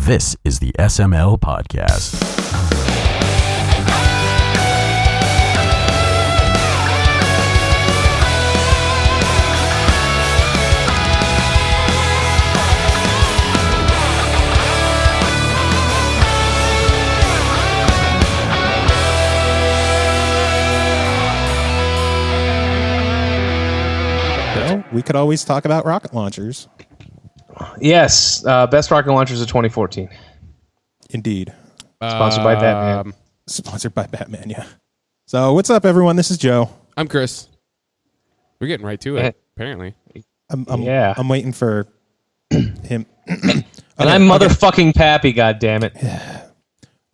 This is the SML Podcast. Well, we could always talk about rocket launchers. Yes, best rocket launchers of 2014. Indeed. Sponsored by Batman. Sponsored by Batman, yeah. So, what's up, everyone? This is Joe. I'm Chris. We're getting right to it, apparently. I'm waiting for him. And I'm motherfucking Pappy, goddammit.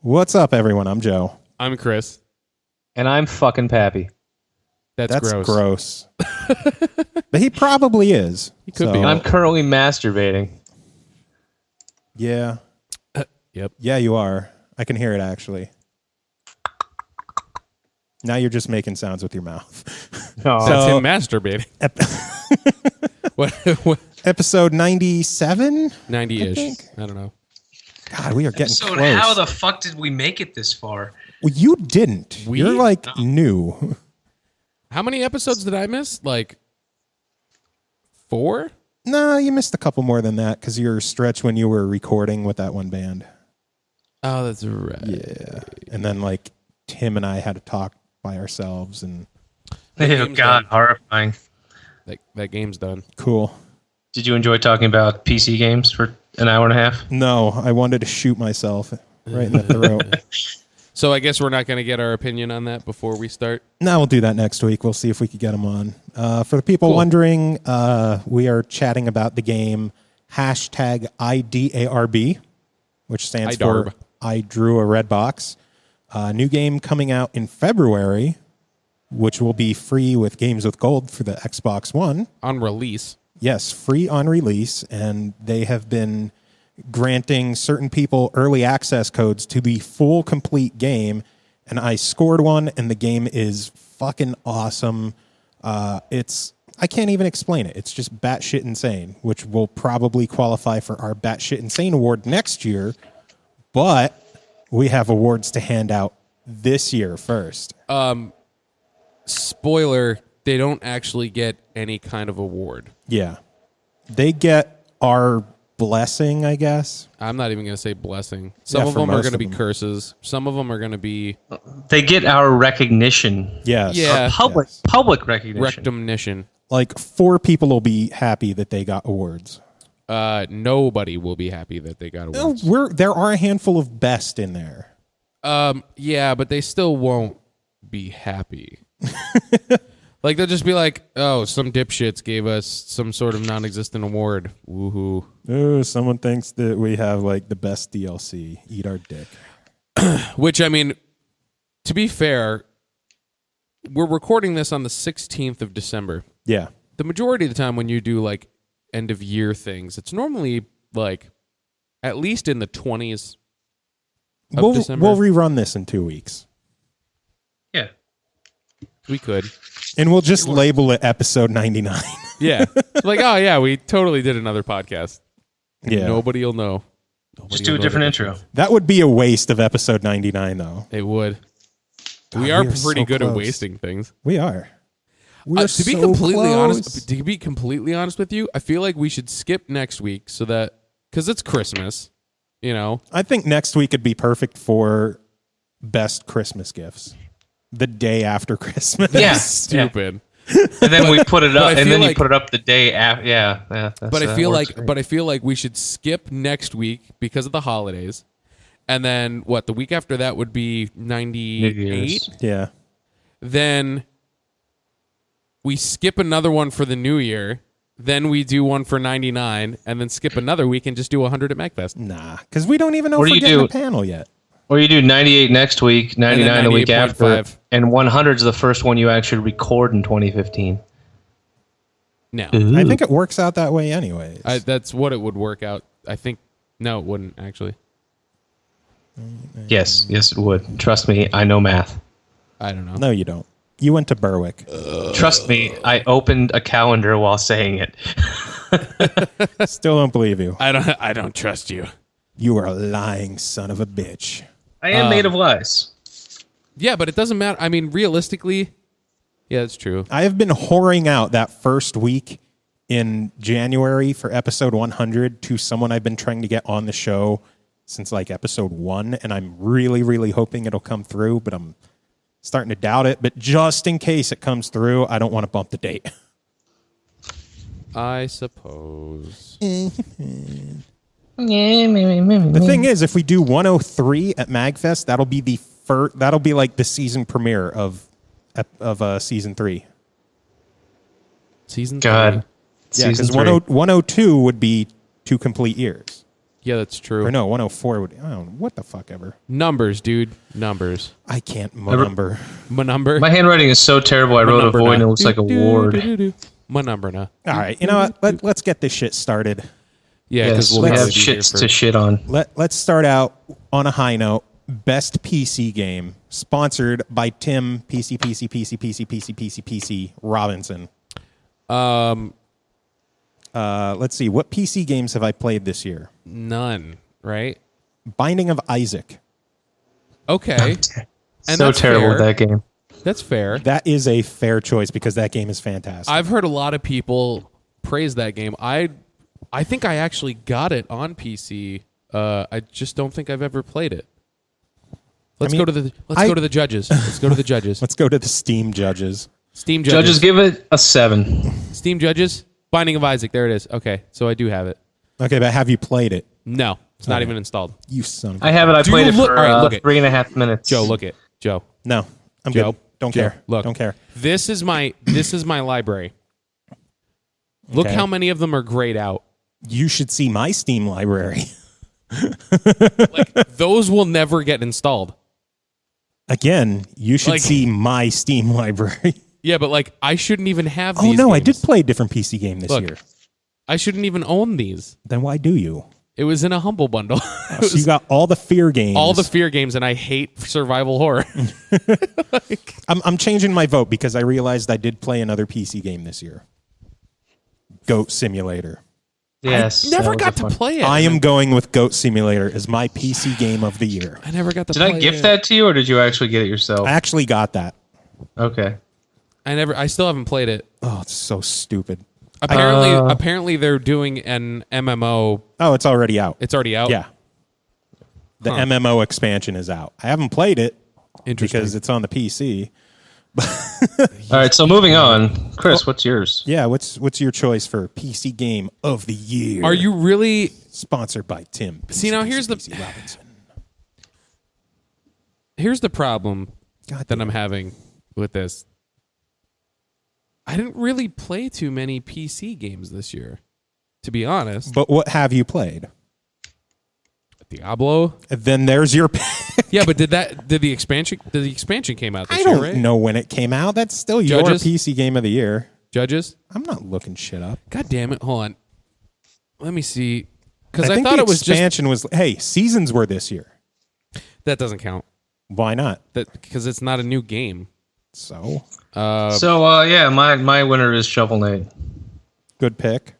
What's up, everyone? I'm Joe. I'm Chris. And I'm fucking Pappy. That's gross. But he probably is. He could be. I'm currently masturbating. Yeah. Yep. Yeah, you are. I can hear it, actually. Now you're just making sounds with your mouth. Oh. That's him masturbating. What? Episode 97? 90-ish. I don't know. God, we are getting So close. how the fuck did we make it this far? Well, you didn't. You're like new. How many episodes did I miss? Like 4? No, you missed a couple more than that because your stretch when you were recording with that one band. Oh, that's right. Yeah. And then like Tim and I had to talk by ourselves and Oh God, horrifying. That game's done. cool. Did you enjoy talking about PC games for an hour and a half? No, I wanted to shoot myself right in the throat. So I guess we're not going to get our opinion on that before we start. No, we'll do that next week. We'll see if we can get him on. For the people wondering, we are chatting about the game #IDARB, which stands for I Drew a Red Box. New game coming out in February, which will be free with Games with Gold for the Xbox One. On release. Yes, free on release, and they have been granting certain people early access codes to the full complete game, and I scored one, and the game is fucking awesome. I can't even explain it. It's just batshit insane, which will probably qualify for our batshit insane award next year, but we have awards to hand out this year first. Spoiler, they don't actually get any kind of award. Yeah. They get our blessing, I guess. I'm not even going to say blessing. Some of for them are most going to of be them. curses. Some of them are going to be They get our recognition. Yes. Yeah. Public recognition. recognition. Like 4 people will be happy that they got awards. Nobody will be happy that they got awards. There are a handful of best in there. Yeah, but they still won't be happy. Like, they'll just be like, oh, some dipshits gave us some sort of non-existent award. Woohoo. Oh, someone thinks that we have like the best DLC. Eat our dick. Which, I mean, to be fair, we're recording this on the 16th of December. Yeah. The majority of the time when you do, like, end-of-year things, it's normally, like, at least in the 20s of December. We'll rerun this in 2 weeks. Yeah. We could. And we'll just label it episode 99. Yeah. Like, oh, yeah, we totally did another podcast. Yeah. Nobody will know. Just do a different intro. That would be a waste of episode 99, though. It would. God, We are we are pretty so good at close. wasting things. We are. We're To be so completely close. honest, with you, I feel like we should skip next week so that because it's Christmas, you know. I think next week would be perfect for best Christmas gifts. The day after Christmas. Yeah. Stupid. And then we put it but I up, and feel then you like- put it up the day after. Yeah. But I feel like we should skip next week because of the holidays, and then the week after that would be 98. Yeah. Then we skip another one for the new year. Then we do one for 99, and then skip another week and just do 100 at MagFest. Nah, because we don't even know What if do we're you getting do? a panel yet. Or you do 98 next week, 99 the week after, 98.5. and 100 is the first one you actually record in 2015. No, I think it works out that way anyways. that's what it would work out. I think no, it wouldn't actually. Yes, it would. Trust me, I know math. I don't know. No, you don't. You went to Berwick. Trust me, I opened a calendar while saying it. Still don't believe you. I don't trust you. You are a lying son of a bitch. I am made of lies. Yeah, but it doesn't matter. I mean, realistically, yeah, it's true. I have been whoring out that first week in January for episode 100 to someone I've been trying to get on the show since like episode 1, and I'm really, really hoping it'll come through, but I'm starting to doubt it. But just in case it comes through, I don't want to bump the date. I suppose. The thing is, if we do 103 at MagFest, that'll be the first. That'll be like the season premiere of season 3. Season God. 3. Yeah, because 102 would be 2 complete years. Yeah, that's true. Or no, 104 would. I don't know, what the fuck ever. Numbers, dude. Numbers. I can't number. My number. My handwriting is so terrible. I wrote a void and it looks like a ward. My number now. All right, you know what? Let's get this shit started. Yeah, because Yes, we'll we have probably be here shits for- to shit on. Let's start out on a high note. Best PC game, sponsored by Tim PC Robinson. Let's see. What PC games have I played this year? None, right? Binding of Isaac. Okay. And So that's terrible fair. with that game. That's fair. That is a fair choice because that game is fantastic. I've heard a lot of people praise that game. I think I actually got it on PC. I just don't think I've ever played it. Let's go to the judges. Let's go to the judges. Let's go to the Steam judges. Steam Judges give it a 7. Steam judges. Binding of Isaac. There it is. Okay, so I do have it. Okay, but have you played it? No, it's not Okay. even installed. You son of a... I have it. I Do played you it look- for all right, look it. 3.5 minutes. Joe, look it. Joe. No, I'm Joe. good. Don't Joe, care. Look. Don't care. This is my library. Look Okay. how many of them are grayed out. You should see my Steam library. Like those will never get installed. Again, you should Like- see my Steam library. Yeah, but like I shouldn't even have Oh these. no, I did games. play a different PC game this Look. year. I shouldn't even own these. Then why do you? It was in a humble bundle. It So you was got all the fear games. all the fear games, and I hate survival horror. I'm changing my vote because I realized I did play another PC game this year. Goat Simulator. Yes. Never that was got a to fun- play it. I am going with Goat Simulator as my PC game of the year. I never got to Did play I gift it. that to you or did you actually get it yourself? I actually got that. Okay. I still haven't played it. Oh, it's so stupid. Apparently they're doing an MMO. Oh, it's already out. It's already out. Yeah. The MMO expansion is out. I haven't played it Interesting. because it's on the PC. All right. So moving on. Chris, what's yours? Yeah, what's your choice for PC game of the year? Are you really? Sponsored by Tim. See, now here's the- Robinson. Here's the problem God that damn I'm it. having with this. I didn't really play too many PC games this year, to be honest. But what have you played? Diablo. Then there's your. Yeah, but did the expansion came out this I year, don't right? know when it came out. That's still Judges? your PC game of the year. Judges. I'm not looking shit up. God damn it! Hold on. Let me see. I Because I think thought the it was just expansion was. Hey, seasons were this year. that doesn't count. Why not? That because it's not a new game. So Yeah, my winner is Shovel Knight. good pick.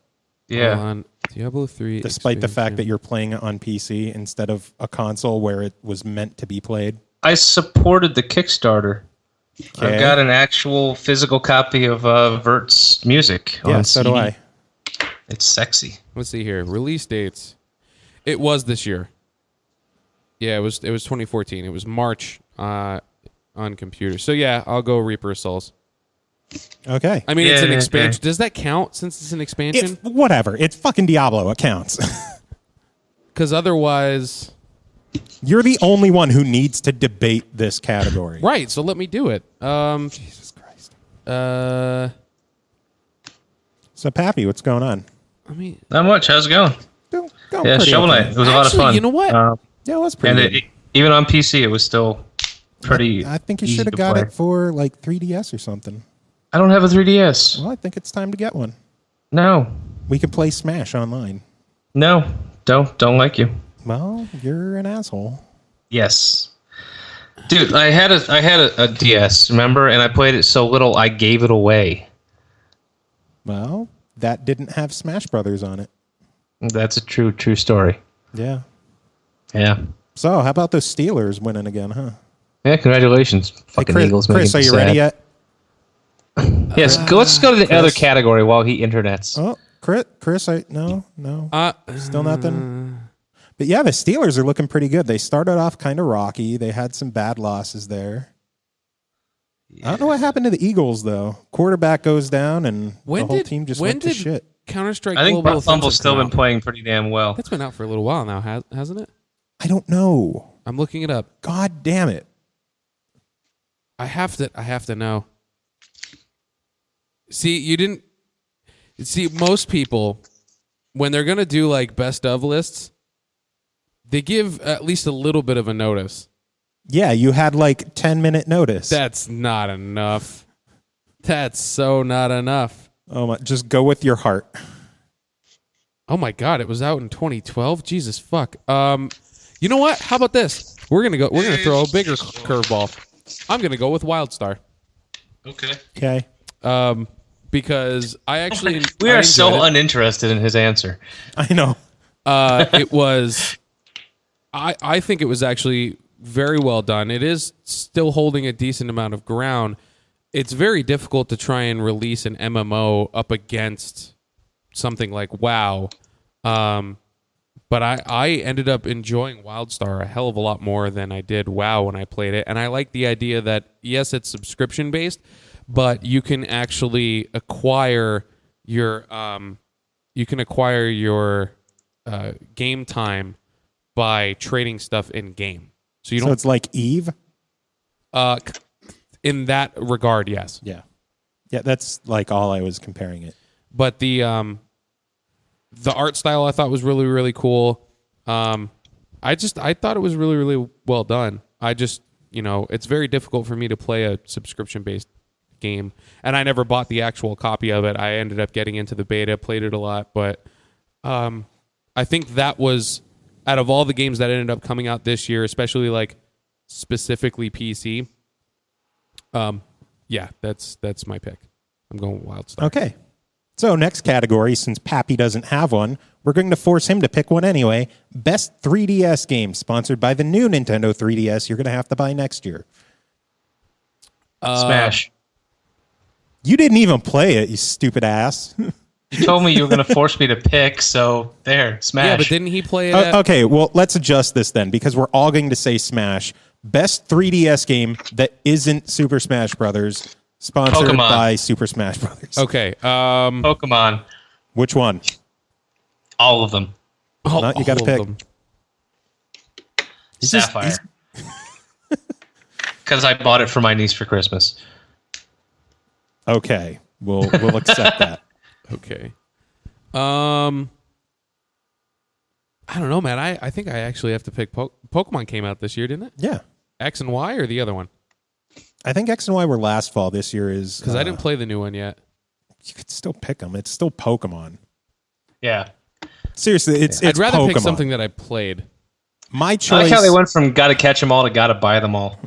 Yeah. Hold on. Diablo 3. Despite the fact that expansion. you're playing it on PC instead of a console where it was meant to be played. I supported the Kickstarter. Okay. I've got an actual physical copy of Vert's music. Yeah, on so CD. do I. It's sexy. Let's see here. Release dates. It was this year. Yeah, it was 2014. It was March on computer. So yeah, I'll go Reaper of Souls. Okay. I mean, it's Yeah, an yeah, expansion. okay. Does that count since it's an expansion? Whatever. It's fucking Diablo. It counts. Because otherwise, You're the only one who needs to debate this category. right? So let me do it. Jesus Christ. So, Pappy, what's going on? Let me. Not much. How's it going? Go Yeah, pretty Shovel okay. Knight. It was a lot of Actually, fun. you know what? Yeah, it was pretty And good. even on PC, it was still pretty. I think you easy should have to got play. it for like 3DS or something. I don't have a 3DS. Well, I think it's time to get one. No, We could play Smash online. no, don't like you. Well, you're an asshole. Yes, dude, I had a DS, remember, and I played it so little I gave it away. Well, that didn't have Smash Brothers on it. That's a true story. Yeah. Yeah. So, how about those Steelers winning again, huh? Yeah, congratulations. Fucking Chris, Eagles. Chris, are you ready yet? Yes, let's go to the other category while he internets. Oh, Chris, no. Still nothing. But yeah, the Steelers are looking pretty good. They started off kind of rocky. They had some bad losses there. Yeah. I don't know what happened to the Eagles, though. Quarterback goes down, and the whole team just went to shit. Counter-Strike I think Global Fumble's Offensive still come been out? playing pretty damn well. It's been out for a little while now, hasn't it? I don't know. I'm looking it up. God damn it. I have to know. See, most people, when they're going to do like best of lists, they give at least a little bit of a notice. Yeah, you had like 10-minute notice. That's not enough. That's so not enough. Oh my, just go with your heart. Oh my God, it was out in 2012. Jesus fuck. You know what? How about this? We're gonna throw a bigger curveball. I'm gonna go with WildStar. Okay. Because I actually we are I so enjoyed it. uninterested in his answer. I know. It was. I think it was actually very well done. It is still holding a decent amount of ground. It's very difficult to try and release an MMO up against something like WoW. But I ended up enjoying WildStar a hell of a lot more than I did WoW when I played it. And I like the idea that, yes, it's subscription-based, but you can actually acquire your game time by trading stuff in game. So you don't. So it's like Eve? In that regard, yes. Yeah. Yeah, that's like all I was comparing it. But the art style I thought was really, really cool. I thought it was really, really well done. It's very difficult for me to play a subscription-based game, and I never bought the actual copy of it. I ended up getting into the beta, played it a lot, but I think that was, out of all the games that ended up coming out this year, especially like specifically PC, that's my pick. I'm going with WildStar. Okay. So next category, since Pappy doesn't have one, we're going to force him to pick one anyway. Best 3DS game, sponsored by the new Nintendo 3DS you're going to have to buy next year. Smash. You didn't even play it, you stupid ass. You told me you were going to force me to pick, so there, Smash. Yeah, but didn't he play it? Okay, well, let's adjust this then, because we're all going to say Smash. Best 3DS game that isn't Super Smash Brothers, sponsored Pokemon. by Super Smash Brothers. Okay. Pokemon. Which one? All of them. No, you got to pick. Sapphire. Because I bought it for my niece for Christmas. Okay, we'll accept that. Okay. I don't know, man. I think I actually have to pick Pokemon came out this year, didn't it? Yeah. X and Y or the other one? I think X and Y were last fall. This year is... Because I didn't play the new one yet. You could still pick them. It's still Pokemon. Yeah. Seriously, it's I'd rather Pokemon. pick something that I played. My choice... I like how they went from gotta catch them all to gotta buy them all.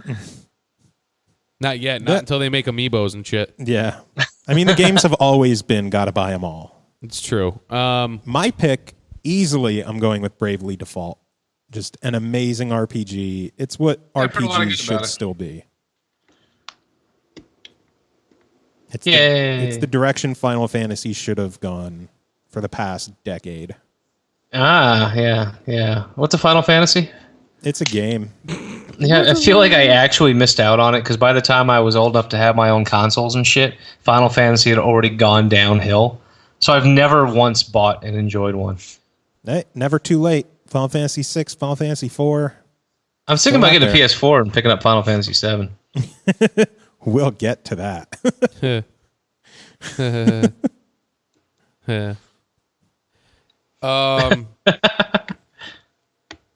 Not yet. Not until they make amiibos and shit. Yeah. I mean, the games have always been gotta buy them all. It's true. My pick, easily, I'm going with Bravely Default. Just an amazing RPG. It's what I've heard a lot of RPGs good should about it. still be. Yay. It's the direction Final Fantasy should have gone for the past decade. Yeah. What's a Final Fantasy? It's a game. Yeah, I feel like I actually missed out on it because by the time I was old enough to have my own consoles and shit, Final Fantasy had already gone downhill. So I've never once bought and enjoyed one. Hey, never too late. Final Fantasy 6, Final Fantasy 4. I'm thinking about getting a PS4 and picking up Final Fantasy 7. We'll get to that.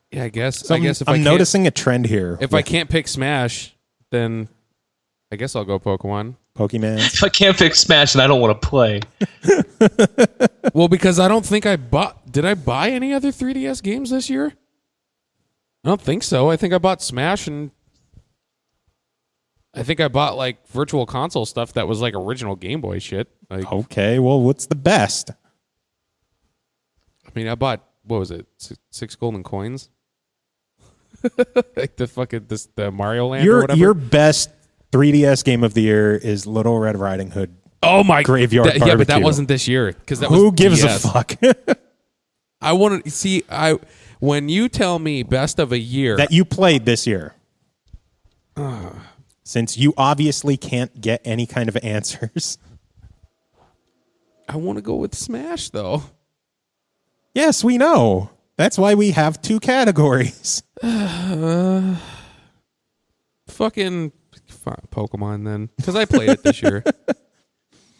Yeah, I guess. So I guess if I'm I can't, noticing a trend here. if I can't pick Smash, then I guess I'll go Pokemon. Pokemon. If I can't pick Smash, then I don't want to play. Well, because I don't think I bought. Did I buy any other 3DS games this year? I don't think so. I think I bought Smash and I think I bought like Virtual Console stuff that was like original Game Boy shit. Like, Okay, well, what's the best? I mean, I bought, what was it? Six golden coins? Like the Mario Land or whatever. Your best 3DS game of the year is Little Red Riding Hood. Oh my Graveyard Barbecue. Yeah, but that wasn't this year because that Who was gives DS. a fuck? I want to see. When you tell me best of a year That you played this year. Since you obviously can't get any kind of answers. I want to go with Smash though. Yes, we know. That's why we have 2 categories. Fucking Pokemon then, because I played it this year.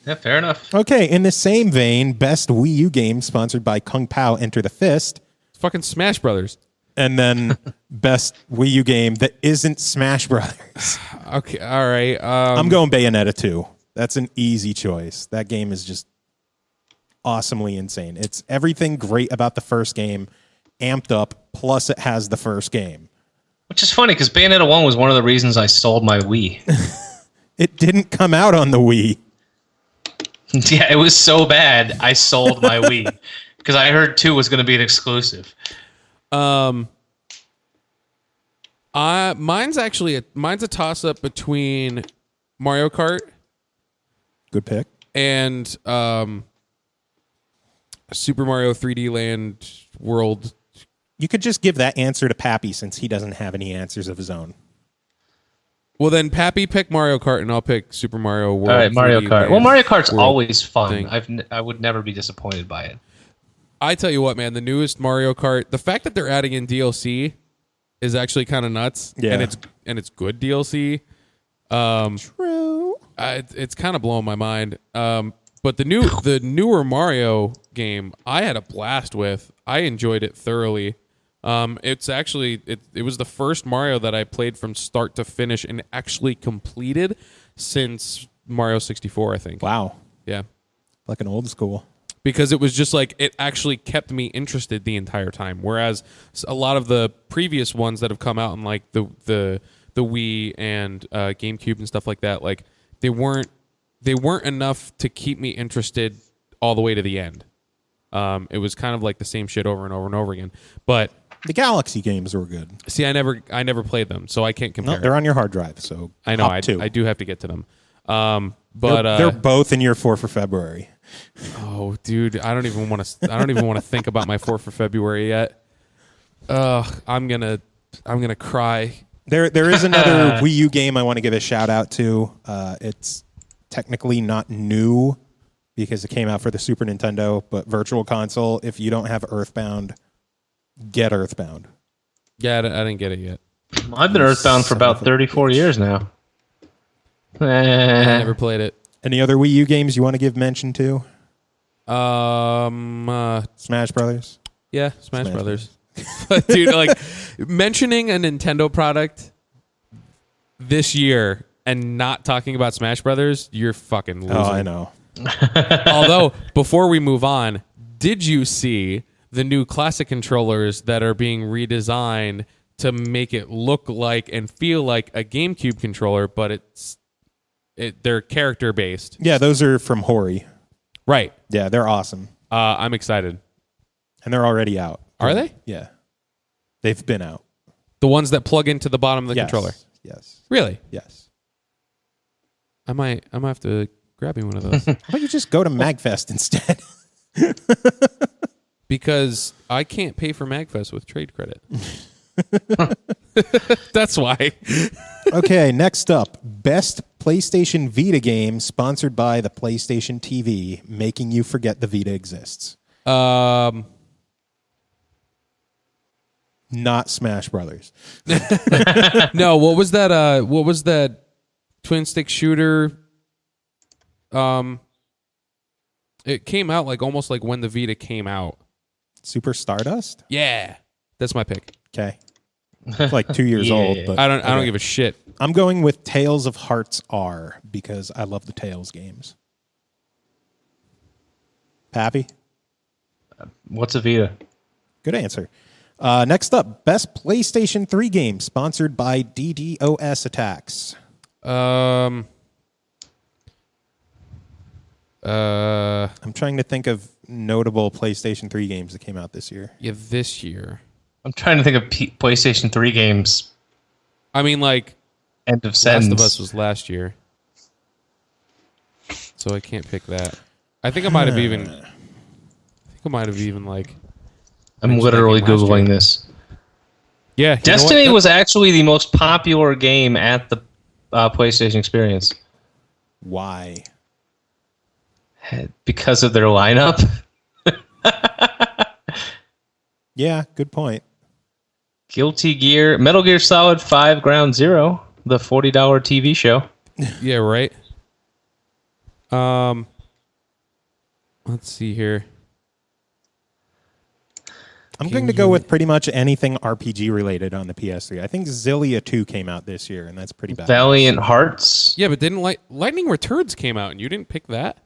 Yeah, fair enough. Okay, in the same vein, best Wii U game sponsored by Kung Pao Enter the Fist. Fucking Smash Brothers. And then best Wii U game that isn't Smash Brothers. Okay, all right. I'm going Bayonetta 2. That's an easy choice. That game is just awesomely insane. It's everything great about the first game amped up, plus it has the first game. Which is funny because Bayonetta 1 was one of the reasons I sold my Wii. It didn't come out on the Wii. Yeah, it was so bad I sold my Wii because I heard 2 was going to be an exclusive. Mine's a toss up between Mario Kart Good pick. and Super Mario 3D Land World. You could just give that answer to Pappy since he doesn't have any answers of his own. Well, then Pappy pick Mario Kart and I'll pick Super Mario World. All right, Mario 3D Kart. Land Well, Mario Kart's World always fun. thing. I would never be disappointed by it. I tell you what, man, the newest Mario Kart, the fact that they're adding in DLC is actually kind of nuts. Yeah. And it's good DLC. True. It's kind of blowing my mind. But the newer Mario game, I had a blast with. I enjoyed it thoroughly. It's actually it was the first Mario that I played from start to finish and actually completed since Mario 64, I think. Wow. Yeah. Like an old school. Because it was just like it actually kept me interested the entire time. Whereas a lot of the previous ones that have come out in like the Wii and GameCube and stuff like that, like they weren't enough to keep me interested all the way to the end. It was kind of like the same shit over and over and over again. But The Galaxy games were good. see, I never played them, so I can't compare. No, they're on your hard drive, so I know hop to. I do have to get to them. But they're both in your 4 for February. oh, dude, I don't even want to think about my 4 for February yet. I'm gonna cry. There is another Wii U game I want to give a shout out to. It's technically not new because it came out for the Super Nintendo, but Virtual Console. If you don't have Earthbound, get Earthbound. Yeah, I didn't get it yet. I've been Earthbound for about 34 years now. I never played it. Any other Wii U games you want to give mention to? Smash Brothers. Yeah, Smash Brothers. But dude, like mentioning a Nintendo product this year and not talking about Smash Brothers, you're fucking losing. Oh, I know. Although, before we move on, did you see the new classic controllers that are being redesigned to make it look like and feel like a GameCube controller, but they're character based? Yeah, those are from Hori. Right. Yeah, they're awesome. I'm excited. And they're already out. Are they? Yeah. They've been out. The ones that plug into the bottom of the Yes. controller. Yes. Really? Yes. I might have to grab me one of those. How about you just go to MagFest instead? Because I can't pay for MagFest with trade credit. That's why. Okay, next up. Best PlayStation Vita game sponsored by the PlayStation TV, making you forget the Vita exists. Not Smash Brothers. No, what was that twin stick shooter? It came out like almost like when the Vita came out. Super Stardust? Yeah. That's my pick. Okay. It's like 2 years old, but I don't give a shit. I'm going with Tales of Hearts R because I love the Tales games. Pappy? What's a Vita? Good answer. Next up, best PlayStation 3 game sponsored by DDoS attacks. I'm trying to think of notable PlayStation 3 games that came out this year. Yeah, this year. I'm trying to think of PlayStation 3 games. I mean, like, End of sentence. Last of Us was last year, so I can't pick that. I think I might have even. Like. I'm literally Googling this. Yeah, Destiny was actually the most popular game at the PlayStation Experience. Why? Because of their lineup. Yeah, good point. Guilty Gear, Metal Gear Solid 5 Ground Zero, the $40 TV show. Yeah, right. Let's see here. I'm going to go with pretty much anything RPG related on the PS3. I think Zillia 2 came out this year, and that's pretty bad. Valiant Hearts. Yeah, but didn't Lightning Returns came out, and you didn't pick that?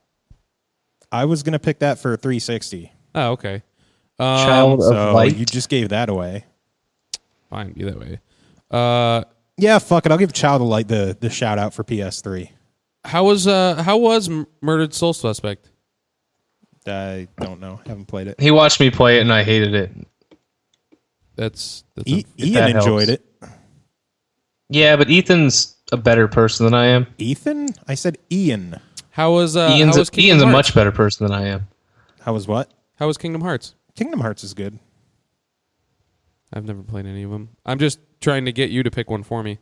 I was going to pick that for 360. Oh, okay. Child of Light. You just gave that away. Fine, be that way. Yeah, fuck it. I'll give Child of Light the shout out for PS3. How was Murdered Soul Suspect? I don't know. Haven't played it. He watched me play it, and I hated it. Ian enjoyed it. Yeah, but Ethan's a better person than I am. Ethan? I said Ian. How was Ian's Kingdom a Hearts? much better person than I am. How was what? How was Kingdom Hearts? Kingdom Hearts is good. I've never played any of them. I'm just trying to get you to pick one for me.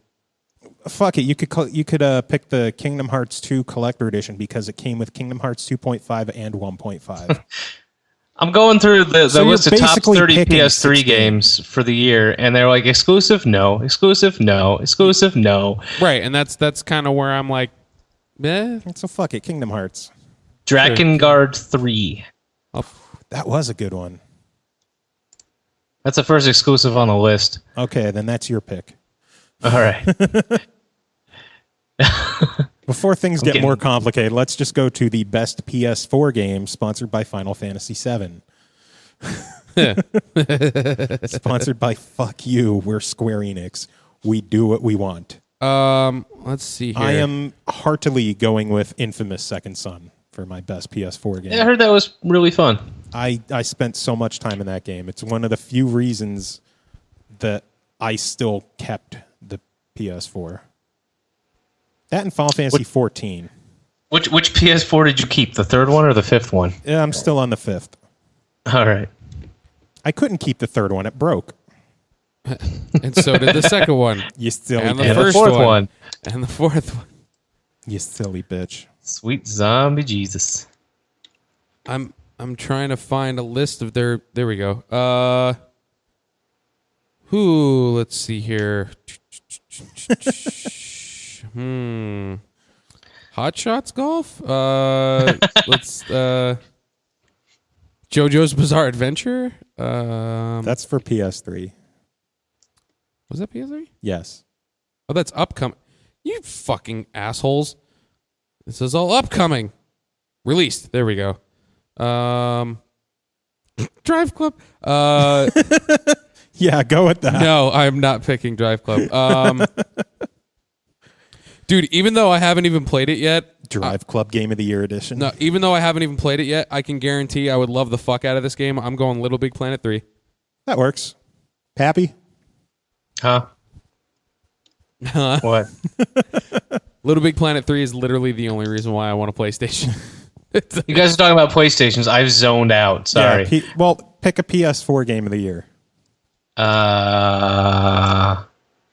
Fuck it. You could pick the Kingdom Hearts 2 Collector Edition because it came with Kingdom Hearts 2.5 and 1.5. I'm going through the list of top 30 PS3 games for the year, and they're like exclusive, no, exclusive, no, exclusive, no. Right, and that's kind of where I'm like, eh. So fuck it. Kingdom Hearts. Drakengard 3. That was a good one. That's the first exclusive on the list. Okay, then that's your pick. All right. Before things get more complicated, let's just go to the best PS4 game sponsored by Final Fantasy VII. Sponsored by Fuck You. We're Square Enix. We do what we want. Let's see here. I am heartily going with Infamous Second Son for my best PS4 game. Yeah, I heard that was really fun. I spent so much time in that game. It's one of the few reasons that I still kept the PS4. That and Final Fantasy 14. Which PS4 did you keep? The third one or the fifth one? Yeah, I'm still on the fifth. All right. I couldn't keep the third one. It broke. And so did the second one. You silly and the bitch. first fourth one. And the fourth one. You silly bitch. Sweet zombie Jesus. I'm trying to find a list of their. There we go. Let's see here. Hot Shots Golf? Let's JoJo's Bizarre Adventure? That's for PS3. Was that PS3? Yes. Oh, that's upcoming. You fucking assholes. This is all upcoming. Released. There we go. DriveClub. Yeah, go with that. No, I'm not picking DriveClub. Dude, even though I haven't even played it yet. DriveClub Game of the Year edition. No, even though I haven't even played it yet, I can guarantee I would love the fuck out of this game. I'm going Little Big Planet 3. That works. Pappy? Huh? What? Little Big Planet 3 is literally the only reason why I want a PlayStation. You guys are talking about PlayStations. I've zoned out. Sorry. Yeah, pick a PS4 Game of the Year.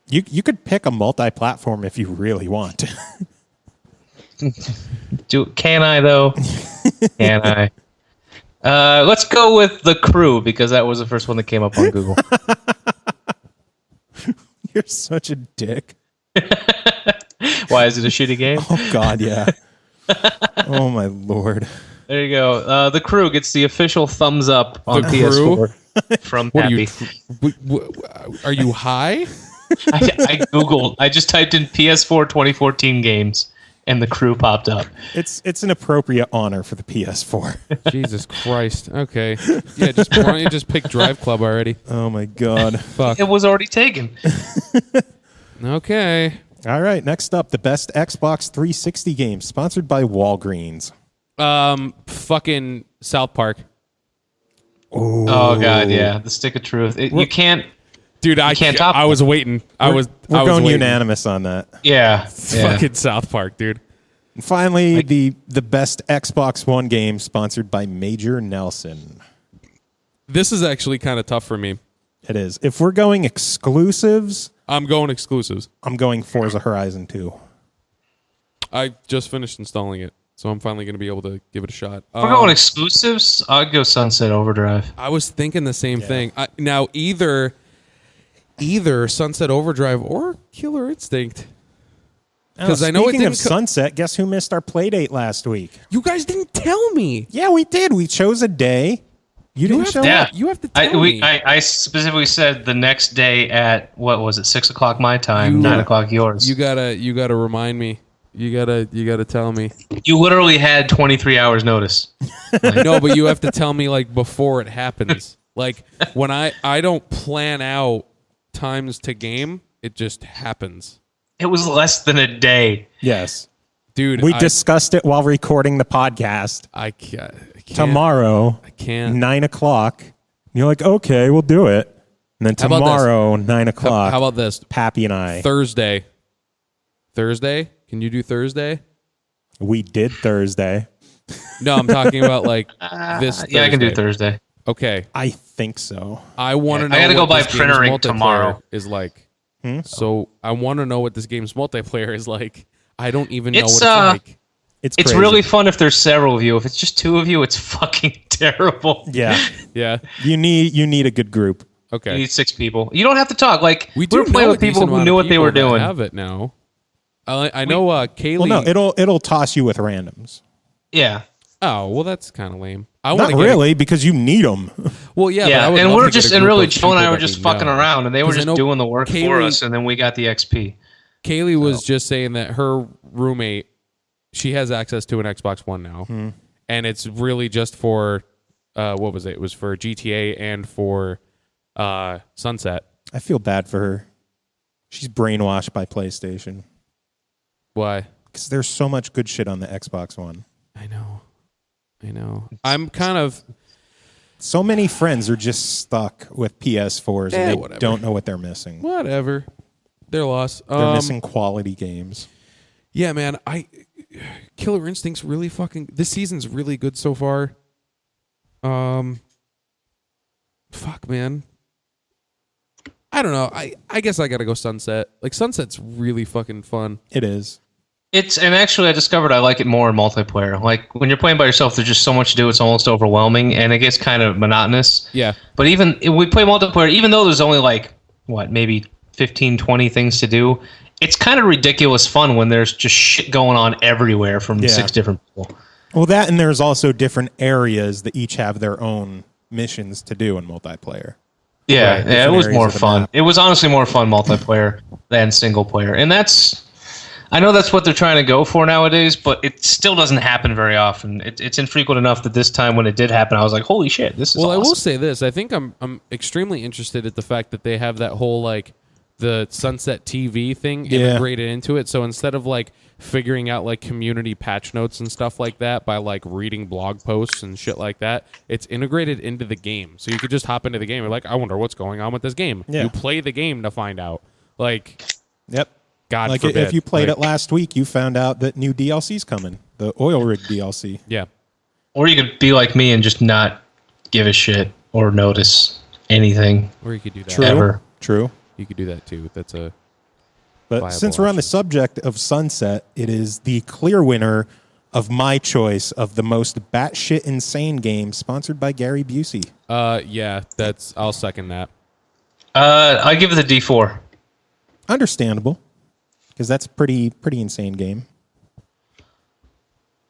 You could pick a multi-platform if you really want. Can I though? Can I? Let's go with The Crew because that was the first one that came up on Google. You're such a dick. Why is it a shitty game? Oh God, yeah. Oh my Lord. There you go. The Crew gets the official thumbs up on PS4 from Pappy. Are you high? I googled. I just typed in PS4 2014 games, and The Crew popped up. It's an appropriate honor for the PS4. Jesus Christ. Okay. Yeah, why don't you just pick DriveClub already? Oh my God. Fuck. It was already taken. Okay. All right. Next up, the best Xbox 360 game, sponsored by Walgreens. Fucking South Park. Oh God, yeah, the Stick of Truth. You can't Dude, I can't top I was waiting. We're I was going waiting. unanimous on that. Yeah. It's fucking South Park, dude. And finally, the best Xbox One game sponsored by Major Nelson. This is actually kind of tough for me. It is. If we're going exclusives, I'm going exclusives. I'm going Forza Horizon 2. I just finished installing it, so I'm finally going to be able to give it a shot. If we're going exclusives, I'd go Sunset Overdrive. I was thinking the same thing. Now, either Sunset Overdrive or Killer Instinct. Because I know it speaking didn't of Sunset, guess who missed our play date last week? You guys didn't tell me. Yeah, we did. We chose a day. You didn't show up. You have to tell me. I specifically said the next day at, what was it, 6 o'clock my time, 9 o'clock yours. You gotta remind me. You gotta tell me. You literally had 23 hours notice. No, but you have to tell me like before it happens. Like when I don't plan out times to game, it just happens. It was less than a day. Yes. Dude, We discussed it while recording the podcast. I can't. Tomorrow, I can't. 9 o'clock. You're like, okay, we'll do it. And then How about this? tomorrow, 9 o'clock. How about this? Pappy and I. Thursday. Can you do Thursday? We did Thursday. No, I'm talking about like this Thursday. Yeah, I can do Thursday. Okay. I think so. I want to know I gotta go what buy this printer game's ink multiplayer tomorrow. is like. So I want to know what this game's multiplayer is like. I don't even know It's, what it's like. It's It's crazy. really fun if there's several of you. If it's just two of you, it's fucking terrible. Yeah. Yeah. You need a good group. Okay. You need 6 people. You don't have to talk. Like, We were do playing know with a decent people who amount knew of what they were people that doing. have it now. I know Kaylee. Well, no, it'll toss you with randoms. Yeah. Oh, well, that's kind of lame. I Not want to really, because you need them. Well, yeah, but I Yeah, would and love we're to get just, a and group really, of Joe and I people were that just we fucking know. around, and they were 'Cause I just know doing the work for Kaylee- us, and then we got the XP. Kaylee was just saying that her roommate, she has access to an Xbox One now, and it's really just for what was it? It was for GTA and for Sunset. I feel bad for her. She's brainwashed by PlayStation. Why? Because there's so much good shit on the Xbox One. I know. I'm kind of. So many friends are just stuck with PS4s and they whatever. don't know what they're missing. Whatever. They're lost. They're missing quality games. Yeah, man. Killer Instinct's really fucking. This season's really good so far. Fuck, man. I don't know. I guess I gotta go Sunset. Like Sunset's really fucking fun. It is. And actually, I discovered I like it more in multiplayer. Like, when you're playing by yourself, there's just so much to do, it's almost overwhelming, and it gets kind of monotonous. Yeah. But even if we play multiplayer, even though there's only like, maybe 15, 20 things to do, it's kind of ridiculous fun when there's just shit going on everywhere from 6 different people. Well, that and there's also different areas that each have their own missions to do in multiplayer. Yeah, Right, yeah, it different was areas more of the fun. map. It was honestly more fun multiplayer than single player. And I know that's what they're trying to go for nowadays, but it still doesn't happen very often. It's infrequent enough that this time when it did happen, I was like, holy shit, this is Well, awesome. I will say this. I think I'm extremely interested at the fact that they have that whole like the Sunset TV thing integrated into it. So instead of like figuring out like community patch notes and stuff like that by like reading blog posts and shit like that, it's integrated into the game. So you could just hop into the game and like, I wonder what's going on with this game. Yeah. You play the game to find out. Like, Yep. God Like forbid. if you played Like, it last week, you found out that new DLC's coming. The oil rig DLC. Yeah. Or you could be like me and just not give a shit or notice anything. Or you could do that. True. Ever. True. You could do that too. That's a But viable since we're on the option. subject of Sunset, it is the clear winner of my choice of the most batshit insane game, sponsored by Gary Busey. yeah, I'll second that. I give it a D4. Understandable, because that's a pretty insane game.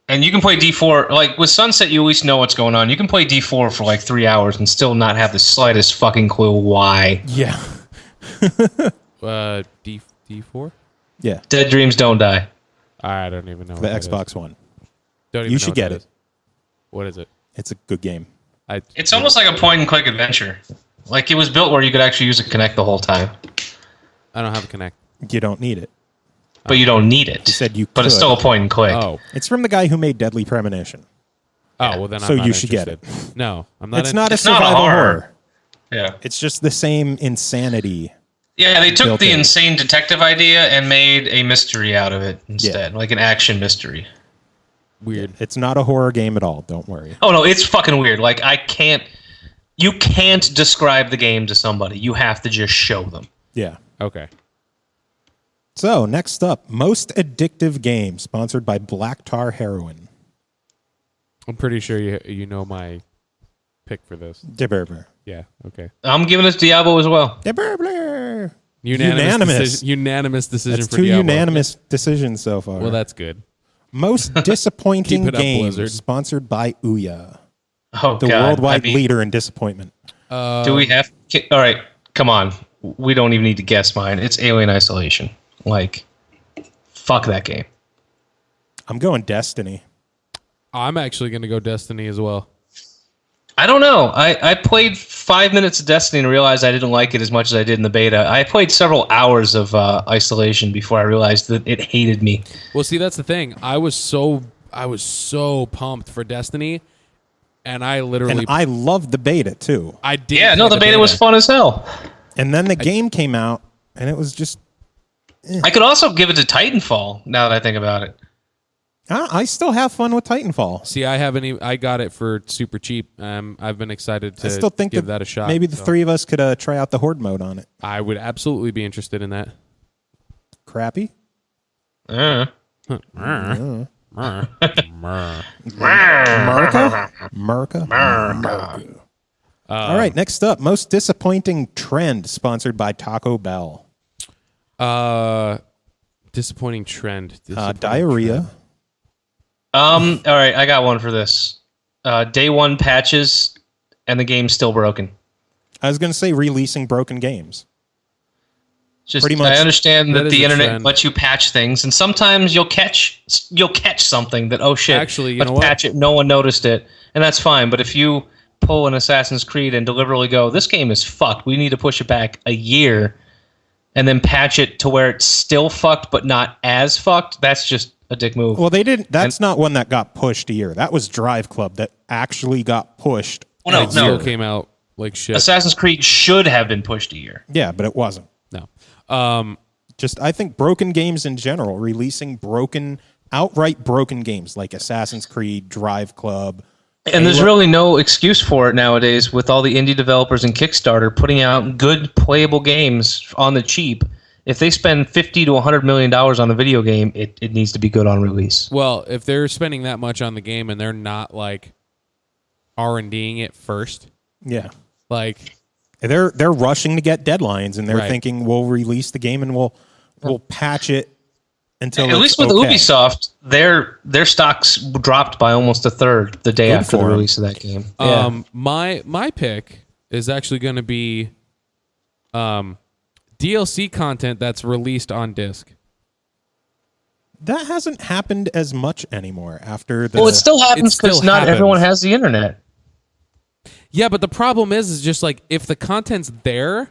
And you can play D4, like with Sunset, you at least know what's going on. You can play D4 for like 3 hours and still not have the slightest fucking clue why. Yeah. D4? Yeah. Dead dreams don't die. I don't even know. The what that is. Xbox One. Don't even You know should what get that it. is. What is it? It's a good game. It's almost like a point-and-click adventure. Like, it was built where you could actually use a Kinect the whole time. I don't have a Connect. You don't need it. But you don't need it. You said you But it's could. still a point-and-click. Oh. It's from the guy who made Deadly Premonition. Oh, well then So I'm not you should get interested. No, I'm not. It's not a It's not a survival horror. horror. Yeah. It's just the same insanity. Yeah, they took the in. insane detective idea and made a mystery out of it instead, like an action mystery. Weird. It's not a horror game at all. Don't worry. Oh no, it's fucking weird. Like you can't describe the game to somebody. You have to just show them. Yeah. Okay. So next up, most addictive game, sponsored by Black Tar Heroin. I'm pretty sure you know my pick for this. Deberber. Yeah. Okay. I'm giving this Diablo as well. Deberber. Unanimous decision That's for two Diablo. unanimous decisions so far. Well, that's good. Most disappointing Keep it up, game, Blizzard. sponsored by Ouya, Oh the God. worldwide leader in disappointment. Do we have? All right, come on. We don't even need to guess mine. It's Alien Isolation. Like, fuck that game. I'm going Destiny. I'm actually going to go Destiny as well. I don't know. I played 5 minutes of Destiny and realized I didn't like it as much as I did in the beta. I played several hours of Isolation before I realized that it hated me. Well, see, that's the thing. I was so pumped for Destiny, and I literally And I loved the beta too. I did. Yeah, no, the beta was fun as hell. And then the game came out, and it was just. I could also give it to Titanfall, now that I think about it. I still have fun with Titanfall. See, I got it for super cheap. I've been excited to I still think give that a shot. Maybe the three of us could try out the Horde mode on it. I would absolutely be interested in that. Crappy? Merca? All right, next up, most disappointing trend, sponsored by Taco Bell. Disappointing trend. Diarrhea. All right, I got one for this. Day one patches, and the game's still broken. I was going to say releasing broken games. Just, Pretty much. I understand That that is the a internet trend. lets you patch things, and sometimes you'll catch something that, oh shit, Actually, you let's know what? patch it. No one noticed it, and that's fine. But if you pull an Assassin's Creed and deliberately go, this game is fucked, we need to push it back a year, and then patch it to where it's still fucked but not as fucked, that's just a dick move. Well, they didn't. That's not one that got pushed a year. That was DriveClub that actually got pushed. Well, It still no. came out like shit. Assassin's Creed should have been pushed a year. Yeah, but it wasn't. No. Just, I think broken games in general, releasing outright broken games like Assassin's Creed, DriveClub. And there's really no excuse for it nowadays with all the indie developers and Kickstarter putting out good playable games on the cheap. If they spend $50 to $100 million on the video game, it needs to be good on release. Well, if they're spending that much on the game and they're not like R&Ding it first, Yeah. like They're rushing to get deadlines, and they're Right. thinking we'll release the game and we'll patch it until At it's least with okay. Ubisoft, their stocks dropped by almost a third the day Good after the for 'em. release of that game. my pick is actually going to be DLC content that's released on disc. That hasn't happened as much anymore after the. Well, it still happens still because not happens. everyone has the internet. Yeah, but the problem is just like if the content's there,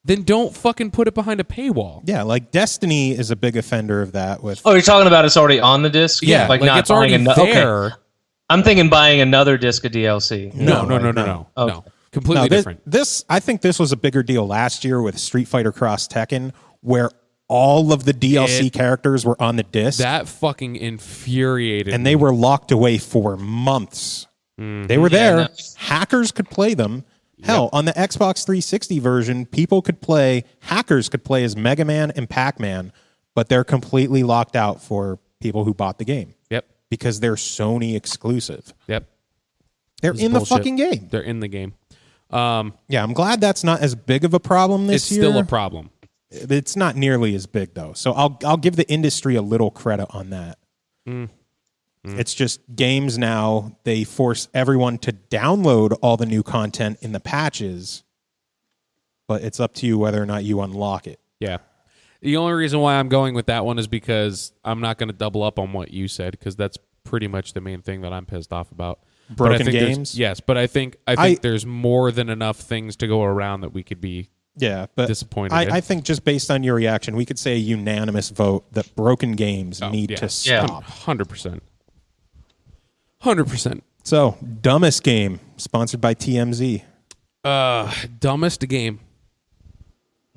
then don't fucking put it behind a paywall. Yeah, like Destiny is a big offender of that. With Oh, you're talking about it's already on the disc? Yeah, like not it's already buying there. Okay. I'm thinking buying another disc of DLC. No. Okay. No. Completely no, different. This I think this was a bigger deal last year with Street Fighter Cross Tekken, where all of the DLC characters were on the disc, That fucking infuriated and me. they were locked away for months. Mm-hmm. They were there. no. Hackers could play them. Hell, on the Xbox 360 version, hackers could play as Mega Man and Pac-Man, but they're completely locked out for people who bought the game Yep. because they're Sony exclusive. Yep. They're It's in the bullshit. fucking game. They're in the game. Yeah, I'm glad that's not as big of a problem this It's year. still a problem. It's not nearly as big though, so I'll give the industry a little credit on that. It's just games now, they force everyone to download all the new content in the patches, but it's up to you whether or not you unlock it. Yeah. The only reason why I'm going with that one is because I'm not going to double up on what you said because that's pretty much the main thing that I'm pissed off about. But I Broken think there's- games? Yes, but I think there's more than enough things to go around that we could be. Yeah, but Disappointed in. I think just based on your reaction, we could say a unanimous vote that broken games need to stop. 100%. 100%. So, dumbest game, sponsored by TMZ. Dumbest game.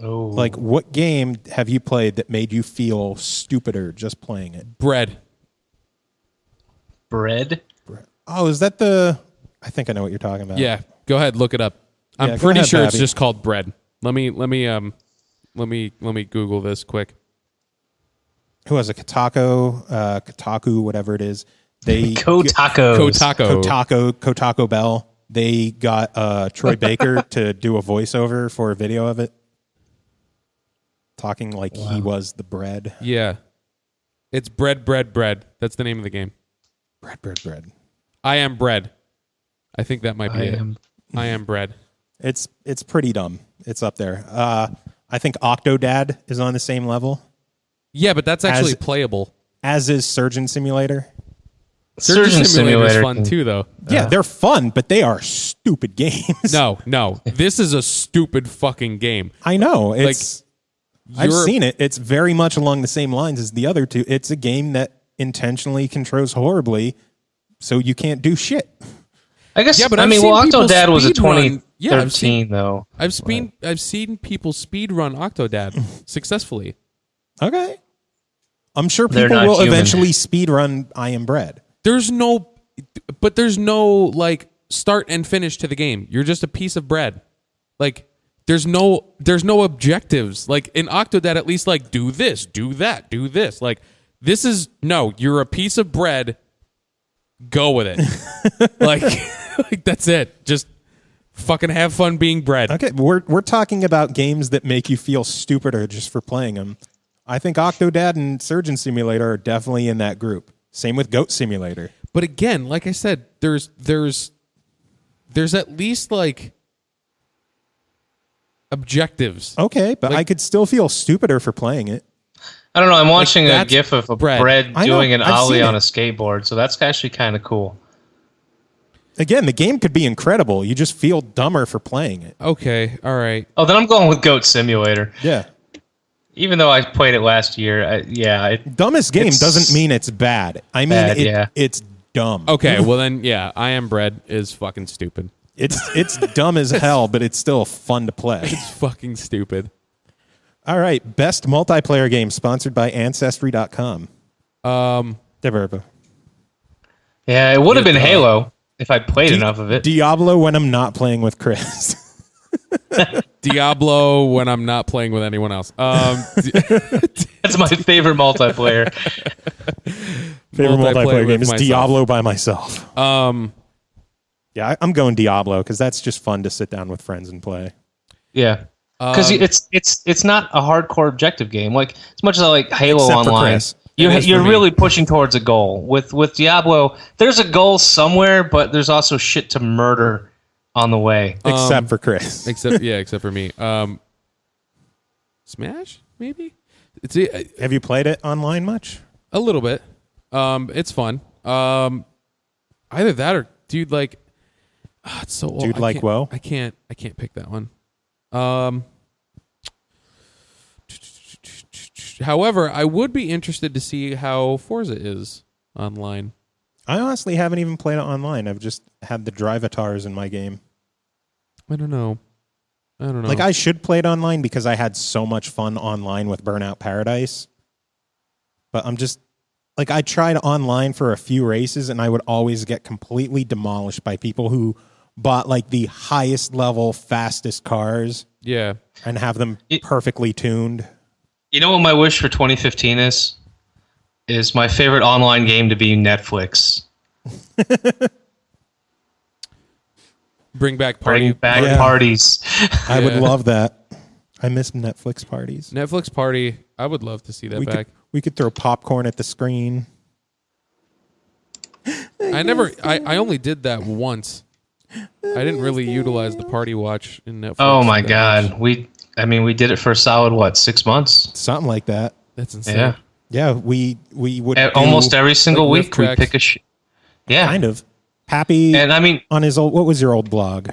Oh, Like, what game have you played that made you feel stupider just playing it? Bread. bread. Oh, is that the... I think I know what you're talking about. Yeah, go ahead, look it up. Yeah, I'm go pretty ahead, sure it's Babby. just called Bread. Let me Google this quick. Who was it? Kotaku, whatever it is. They Kotacos. Kotaku Bell. They got Troy Baker to do a voiceover for a video of it, talking like he was the bread. Yeah. It's Bread. That's the name of the game. Bread. I am bread. I think that might be it. I am bread. It's pretty dumb. It's up there. I think Octodad is on the same level, Yeah, but that's actually playable. as is Surgeon Simulator. Surgeon Simulator is Simulator fun too, though. Yeah, they're fun, but they are stupid games. No. This is a stupid fucking game. I know. I've You're- seen it. It's very much along the same lines as the other two. It's a game that intentionally controls horribly, so you can't do shit. I guess. Yeah, but I I've mean, seen people Octodad was a speedrun. 2013 Yeah, I've seen- though. I've seen people speedrun Octodad successfully. Okay. I'm sure They're people not will human. eventually speedrun I Am Bread. There's no like start and finish to the game. You're just a piece of bread. Like there's no objectives. Like in Octodad, at least like do this, do that, do this. Like this is you're a piece of bread. Go with it. like that's it. Just fucking have fun being bread. Okay, we're talking about games that make you feel stupider just for playing them. I think Octodad and Surgeon Simulator are definitely in that group. Same with Goat Simulator. But again, like I said, there's at least like objectives. Okay, but I could still feel stupider for playing it. I don't know. I'm watching a that's GIF of a bread. bread I know, doing an I've ollie seen on it. a skateboard, so that's actually kind of cool. Again, the game could be incredible. You just feel dumber for playing it. Okay, all right. Oh, then I'm going with Goat Simulator. Yeah. Even though I played it last year, Dumbest game It's doesn't mean it's bad. I mean, bad, it's dumb. Okay, well then, yeah, I Am Bread is fucking stupid. It's dumb as hell, but it's still fun to play. It's fucking stupid. All right, best multiplayer game sponsored by Ancestry.com. Deverba. yeah, it would have been Yeah, Halo if I'd played enough of it. Diablo when I'm not playing with Chris. Diablo when I'm not playing with anyone else. That's my favorite multiplayer. Favorite multiplayer game with is myself. Diablo by myself. Yeah, I'm going Diablo because that's just fun to sit down with friends and play. Yeah, because it's not a hardcore objective game. Like as much as I like Halo Except for Online, Chris. you're It is for me. really pushing towards a goal. With Diablo, there's a goal somewhere, but there's also shit to murder on the way. Except for Chris. except for me. Smash maybe. It's Have you played it online much? a little bit. It's fun. Either that or dude like. It's so old. Dude I like can't- Woe? I can't pick that one. However, I would be interested to see how Forza is online. I honestly haven't even played it online. I've just had the Drivatars in my game. I don't know. Like, I should play it online because I had so much fun online with Burnout Paradise. But I'm just... Like, I tried online for a few races, and I would always get completely demolished by people who bought, like, the highest level, fastest cars Yeah. and have them perfectly tuned. You know what my wish for 2015 is? Is my favorite online game to be Netflix. Bring back Bring back Yeah. parties. I would Yeah. love that. I miss Netflix parties. Netflix party. I would love to see that back. We could throw popcorn at the screen. I only did that once. I didn't really utilize the party watch in Netflix. Oh my that god, much. we did it for a solid 6 months. Something like that. That's insane. Yeah, Yeah, we would almost do every single like week riff we tracks. pick a. Yeah, kind of. Pappy and I mean on his old, what was your old blog?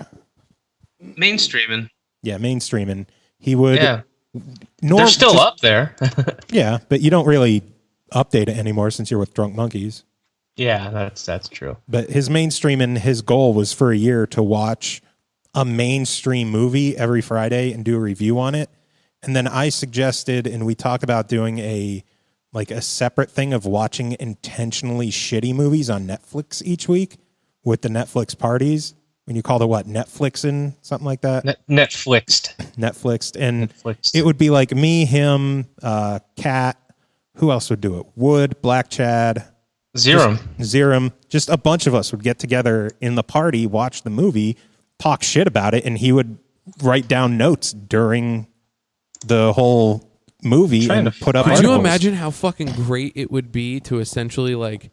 mainstreaming. Yeah, mainstreaming. He would. Yeah, Nor- they're still just- up there. Yeah, but you don't really update it anymore since you're with Drunk Monkeys. Yeah, that's true. But his mainstreaming, his goal was for a year to watch a mainstream movie every Friday and do a review on it. And then I suggested, and we talked about doing a separate thing of watching intentionally shitty movies on Netflix each week with the Netflix parties. When you call it what? Netflixing? Something like that? Netflixed. And Netflixed. it would be like me, him, Kat. Who else would do it? Wood, Black Chad. Zerum. Just a bunch of us would get together in the party, watch the movie, talk shit about it, and he would write down notes during the whole movie and put up articles. Could you imagine how fucking great it would be to essentially like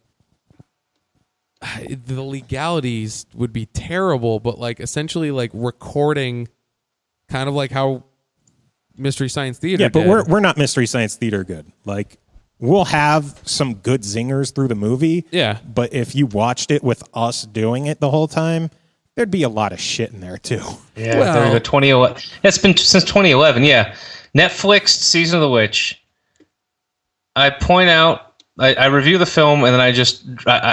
the legalities would be terrible, but like essentially like recording kind of like how Mystery Science Theater Yeah, but did. we're not Mystery Science Theater good. Like, we'll have some good zingers through the movie. Yeah. But if you watched it with us doing it the whole time, there'd be a lot of shit in there too. Yeah, Well- there you go. 2011. It's been since 2011. Yeah, Netflix Season of the Witch. I point out, I review the film, and then I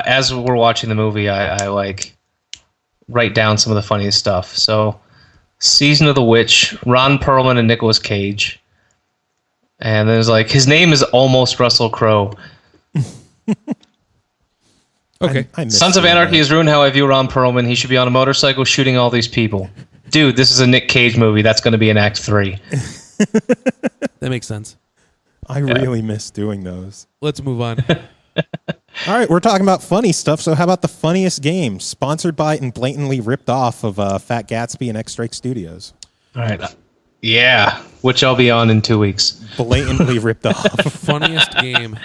as we're watching the movie, I like write down some of the funniest stuff. So, Season of the Witch, Ron Perlman and Nicolas Cage. And there's like, his name is almost Russell Crowe. Okay. I miss Sons of doing Anarchy that. has ruined how I view Ron Perlman. He should be on a motorcycle shooting all these people. Dude, this is a Nick Cage movie. That's going to be in Act 3. That makes sense. I really miss doing those. Let's move on. All right, we're talking about funny stuff. So how about the funniest game? Sponsored by and blatantly ripped off of Fat Gatsby and X-Drake Studios. All right. Yeah, which I'll be on in 2 weeks. Blatantly ripped off. Funniest game.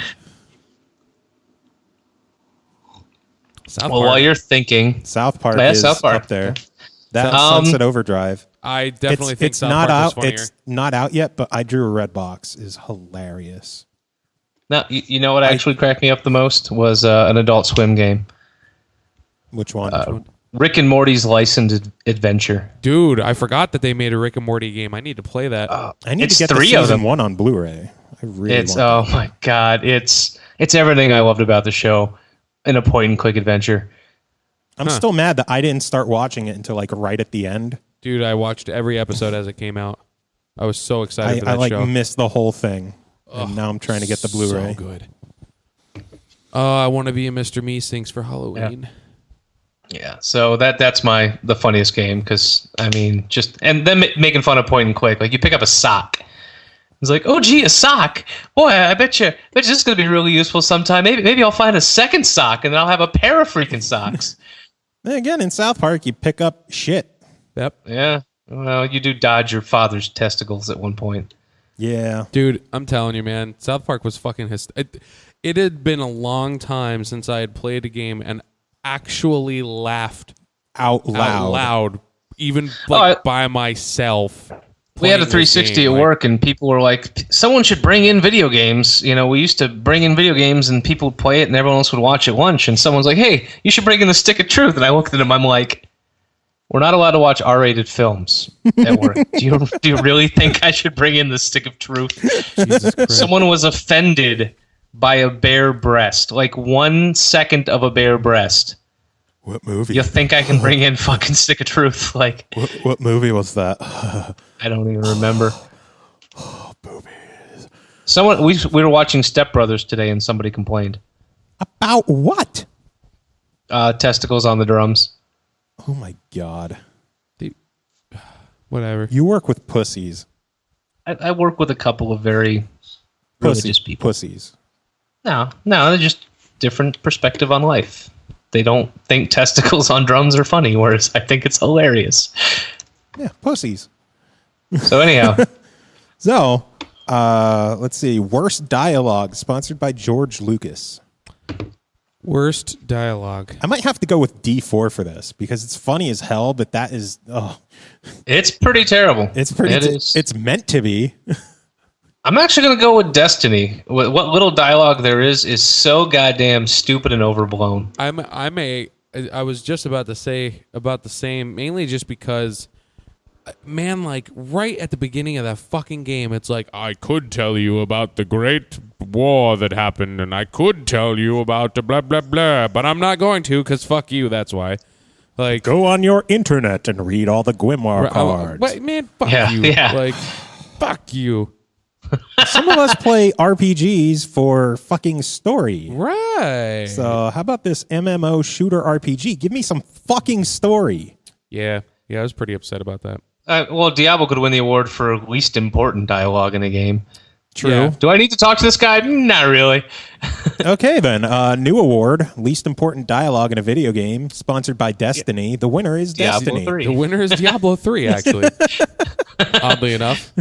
South Well, Park. while you're thinking, South Park Yeah, is South Park. up there. That Um, Sunset Overdrive. I definitely think it's South not Park out. was funnier. It's not out yet, but I Drew a Red Box is hilarious. now you know what actually cracked me up the most was an Adult Swim game, Which one? Rick and Morty's Licensed Adventure. Dude, I forgot that they made a Rick and Morty game. I need to play that. I need it's to get the 3 of season them. 1 on Blu-ray. I really It's want oh my god, it's everything I loved about the show in a point and click adventure. I'm still mad that I didn't start watching it until like right at the end. Dude, I watched every episode as it came out. I was so excited for I that like show. missed the whole thing, and now I'm trying to get the Blu-ray. So good. Oh, I want to be a Mr. Meeseeks for Halloween. Yeah, so that's the funniest game because I mean just and then making fun of point and click, like you pick up a sock. It's like, oh gee, a sock. Boy, I bet you this is gonna be really useful sometime. Maybe I'll find a second sock and then I'll have a pair of freaking socks. Then again, in South Park, you pick up shit. Yep. Yeah. Well, you do dodge your father's testicles at one point. Yeah. Dude, I'm telling you, man, South Park was fucking it had been a long time since I had played a game and actually laughed Out out loud, even by myself. We had a playing this 360 game. at Like, work, and people were like, "Someone should bring in video games." You know, we used to bring in video games, and people would play it, and everyone else would watch at lunch. And someone's like, "Hey, you should bring in the Stick of Truth." And I looked at him. I'm like, "We're not allowed to watch R-rated films at work. Do you really think I should bring in the Stick of Truth?" Jesus Christ. Someone was offended by a bare breast, like 1 second of a bare breast. What movie? You think I can bring in fucking Stick of Truth? Like, What movie was that? I don't even remember. Boobies. Someone we were watching Step Brothers today, and somebody complained. About what? Testicles on the drums. Oh my god. Whatever. You work with pussies. I work with a couple of very religious people. Pussies. No, they're just different perspective on life. They don't think testicles on drums are funny, whereas I think it's hilarious. Yeah, pussies. So anyhow, So, let's see. Worst dialogue, sponsored by George Lucas. Worst dialogue. I might have to go with D4 for this because it's funny as hell, but that is it's pretty terrible. it's pretty. It is. It's meant to be. I'm actually going to go with Destiny. What little dialogue there is so goddamn stupid and overblown. I was just about to say about the same, mainly just because, man, like right at the beginning of that fucking game, it's like, I could tell you about the great war that happened, and I could tell you about the blah, blah, blah, but I'm not going to because fuck you, that's why. Like, Go on your internet and read all the Grimoire cards. But man, fuck Yeah, you. yeah. Like, fuck you. Some of us play RPGs for fucking story. Right. So how about this MMO shooter RPG? Give me some fucking story. Yeah, I was pretty upset about that. Well, Diablo could win the award for least important dialogue in a game. True. Yeah. Do I need to talk to this guy? Not really. Okay, then. New award, least important dialogue in a video game, sponsored by Destiny. The winner is Diablo Destiny. 3. The winner is Diablo 3, actually. Oddly enough.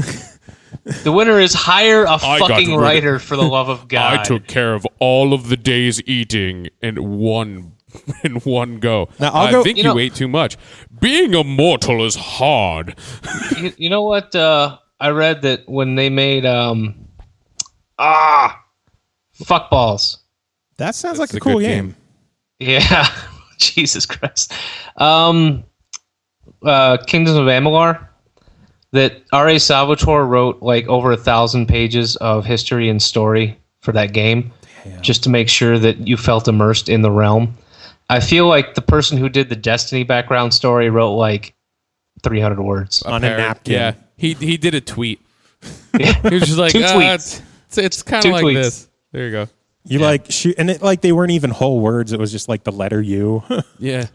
The winner is hire a I got fucking rid- writer for the love of God. I took care of all of the days eating in one go. Now, I'll I go- think You you know- ate too much. Being immortal is hard. You know what? I read that when they made fuck balls. That sounds That's like a a cool good game. Yeah, Jesus Christ. Kingdoms of Amalur. That R.A. Salvatore wrote like over 1,000 pages of history and story for that game, just to make sure that you felt immersed in the realm. I feel like the person who did the Destiny background story wrote like 300 words. On a napkin. Yeah, he did a tweet. He was just like, Two tweets. It's kind Two of like tweets. this. There you go. You like shoot, and it like they weren't even whole words. It was just like the letter U. Yeah.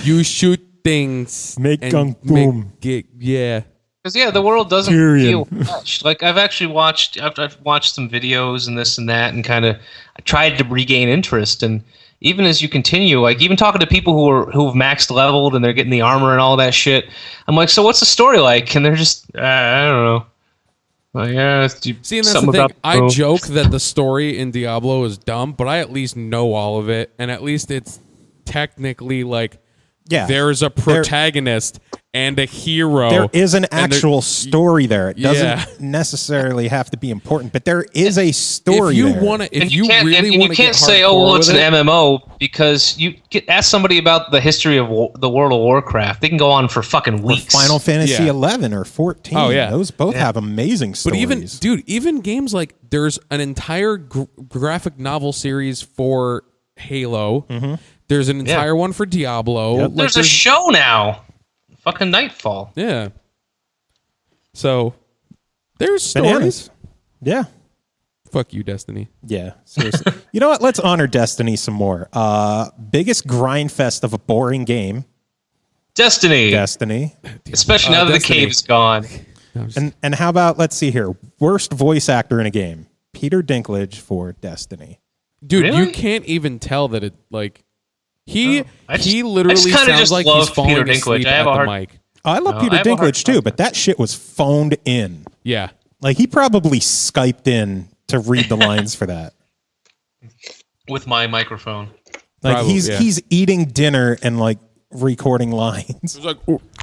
You shoot things. Make and gung boom. Yeah. Because the world doesn't Tyrion. feel much. Like I've watched some videos and this and that, and kind of tried to regain interest. And even as you continue, like even talking to people who've maxed leveled and they're getting the armor and all that shit, I'm like, so what's the story like? And they're just, I don't know. Like, See, and that's the thing. I joke that the story in Diablo is dumb, but I at least know all of it, and at least it's technically like there's a protagonist and a hero. There is an and actual story there. It doesn't Yeah. necessarily have to be important, but there is a story If you there. want to, if And you can't, really and want you to can't get say, hardcore oh, well, it's with an it, MMO, because you ask somebody about the history of the World of Warcraft. They can go on for fucking Or weeks. Final Fantasy Yeah. 11 or 14. Oh, yeah. Those both have amazing but stories. even games like there's an entire graphic novel series for Halo. Mm-hmm. There's an entire one for Diablo. Yep. Like, There's a show now. Fucking Nightfall. Yeah. So there's stories. Bananas. Yeah. Fuck you, Destiny. Yeah, seriously. You know what? Let's honor Destiny some more. Biggest grind fest of a boring game. Destiny. Destiny. Especially now that the Destiny. cave's gone. And how about, let's see here, worst voice actor in a game? Peter Dinklage for Destiny. Dude, Really? you can't even tell that it like he I literally kinda sounds just like love he's falling Peter Dinklage. asleep I have at a the hard- mic. I love No, Peter I have a hard Dinklage too, time. but that shit was phoned in. Yeah. Like he probably Skyped in to read the lines for that. With my microphone. Like Probably, he's yeah. he's eating dinner and like recording lines. It's like,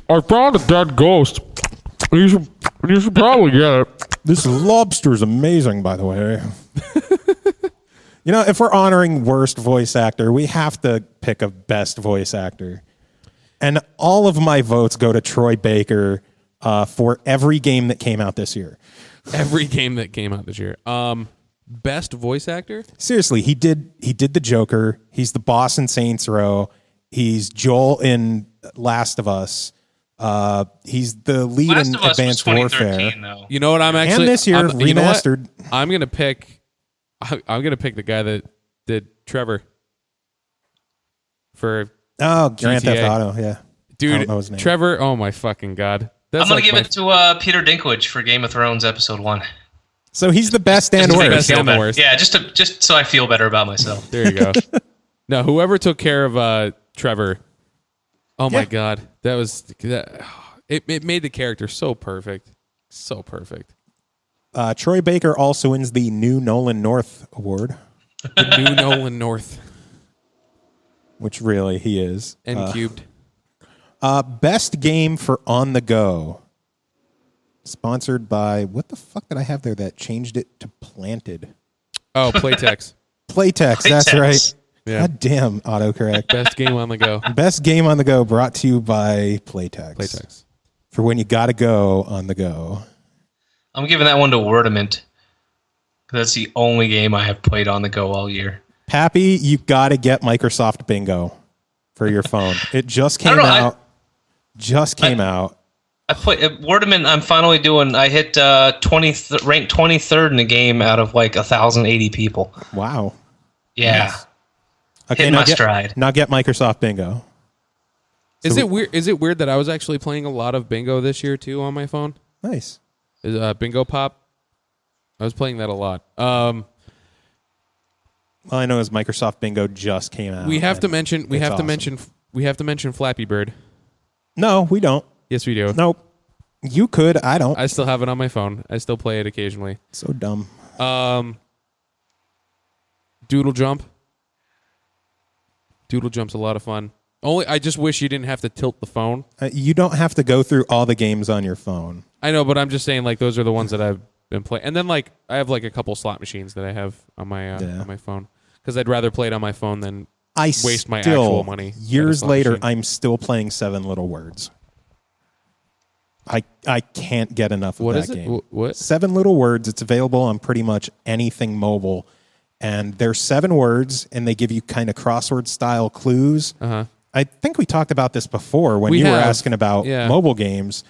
I found a dead ghost. You should probably get it. This lobster's amazing, by the way. You know, if we're honoring worst voice actor, we have to pick a best voice actor. And all of my votes go to Troy Baker for every game that came out this year. Every game that came out this year. Best voice actor? Seriously, he did the Joker. He's the boss in Saints Row. He's Joel in Last of Us. He's the lead Last in of Us was Advanced 2013, Warfare. though. You know what? I'm actually And this year, I'm, you know what? remastered. I'm gonna pick the guy that did Trevor for Oh, Grand GTA. Theft Auto, yeah. I don't know his dude. name. Trevor. Oh my fucking god! That's I'm going like to give it to Peter Dinklage for Game of Thrones Episode 1. So he's the best and Just to make me worst. feel and the better. worst. Yeah, just so I feel better about myself. There you go. No, whoever took care of Trevor. Oh my Yeah. god, it made the character so perfect, so perfect. Troy Baker also wins the New Nolan North Award, The new Nolan North which really he is. and cubed. Best game for On the Go. Sponsored by, what the fuck did I have there that changed it to Planted? Oh, Playtex. Playtex, that's Playtex. right. Yeah. God damn, autocorrect. Best game on the go. Best game on the go brought to you by Playtex. Playtex. For when you gotta go on the go. I'm giving that one to Wordament. That's the only game I have played on the go all year. Pappy, you gotta get Microsoft Bingo. for your phone. It just came I don't know, out. Just came out. I put Wordman. I'm finally doing. I hit ranked 23rd in the game out of like 1,080 people. Wow. Yeah. Nice. Okay, Hit my stride. Now get Microsoft Bingo. Is it weird? Is it weird that I was actually playing a lot of Bingo this year too on my phone? Nice. Bingo Pop. I was playing that a lot. All I know is Microsoft Bingo just came out. We have to mention. We have awesome. to mention Flappy Bird. No, we don't. Yes, we do. Nope. You could. I don't. I still have it on my phone. I still play it occasionally. So dumb. Doodle Jump. Doodle Jump's a lot of fun. I just wish you didn't have to tilt the phone. You don't have to go through all the games on your phone. I know, but I'm just saying, like, those are the ones that I've been playing. And then, like, I have like a couple slot machines that I have on my phone because I'd rather play it on my phone than waste my actual money. Years later, I'm still playing Seven Little Words. I can't get enough of that game. What? Seven Little Words. It's available on pretty much anything mobile, and there's 7 words, and they give you kind of crossword style clues. I think we talked about this before when you were asking about mobile games,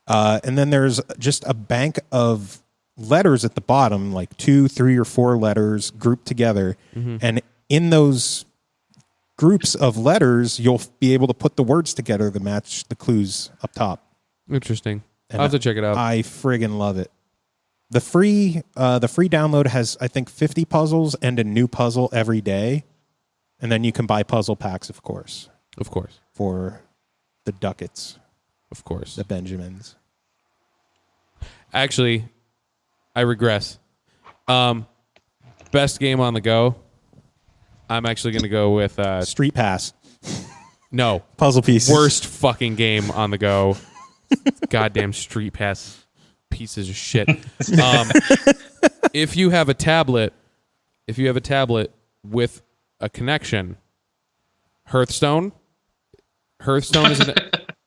and then there's just a bank of letters at the bottom, like 2, 3, or 4 letters grouped together, and in those groups of letters, you'll be able to put the words together to match the clues up top. Interesting. And I'll have to check it out. I friggin' love it. The free download has, I think, 50 puzzles and a new puzzle every day. And then you can buy puzzle packs, of course. Of course. For the ducats. Of course. The Benjamins. Actually, I regress. Best game on the go. I'm actually going to go with... Street Pass. No. Puzzle Pieces. Worst fucking game on the go. Goddamn Street Pass pieces of shit. If you have a tablet with a connection, Hearthstone is an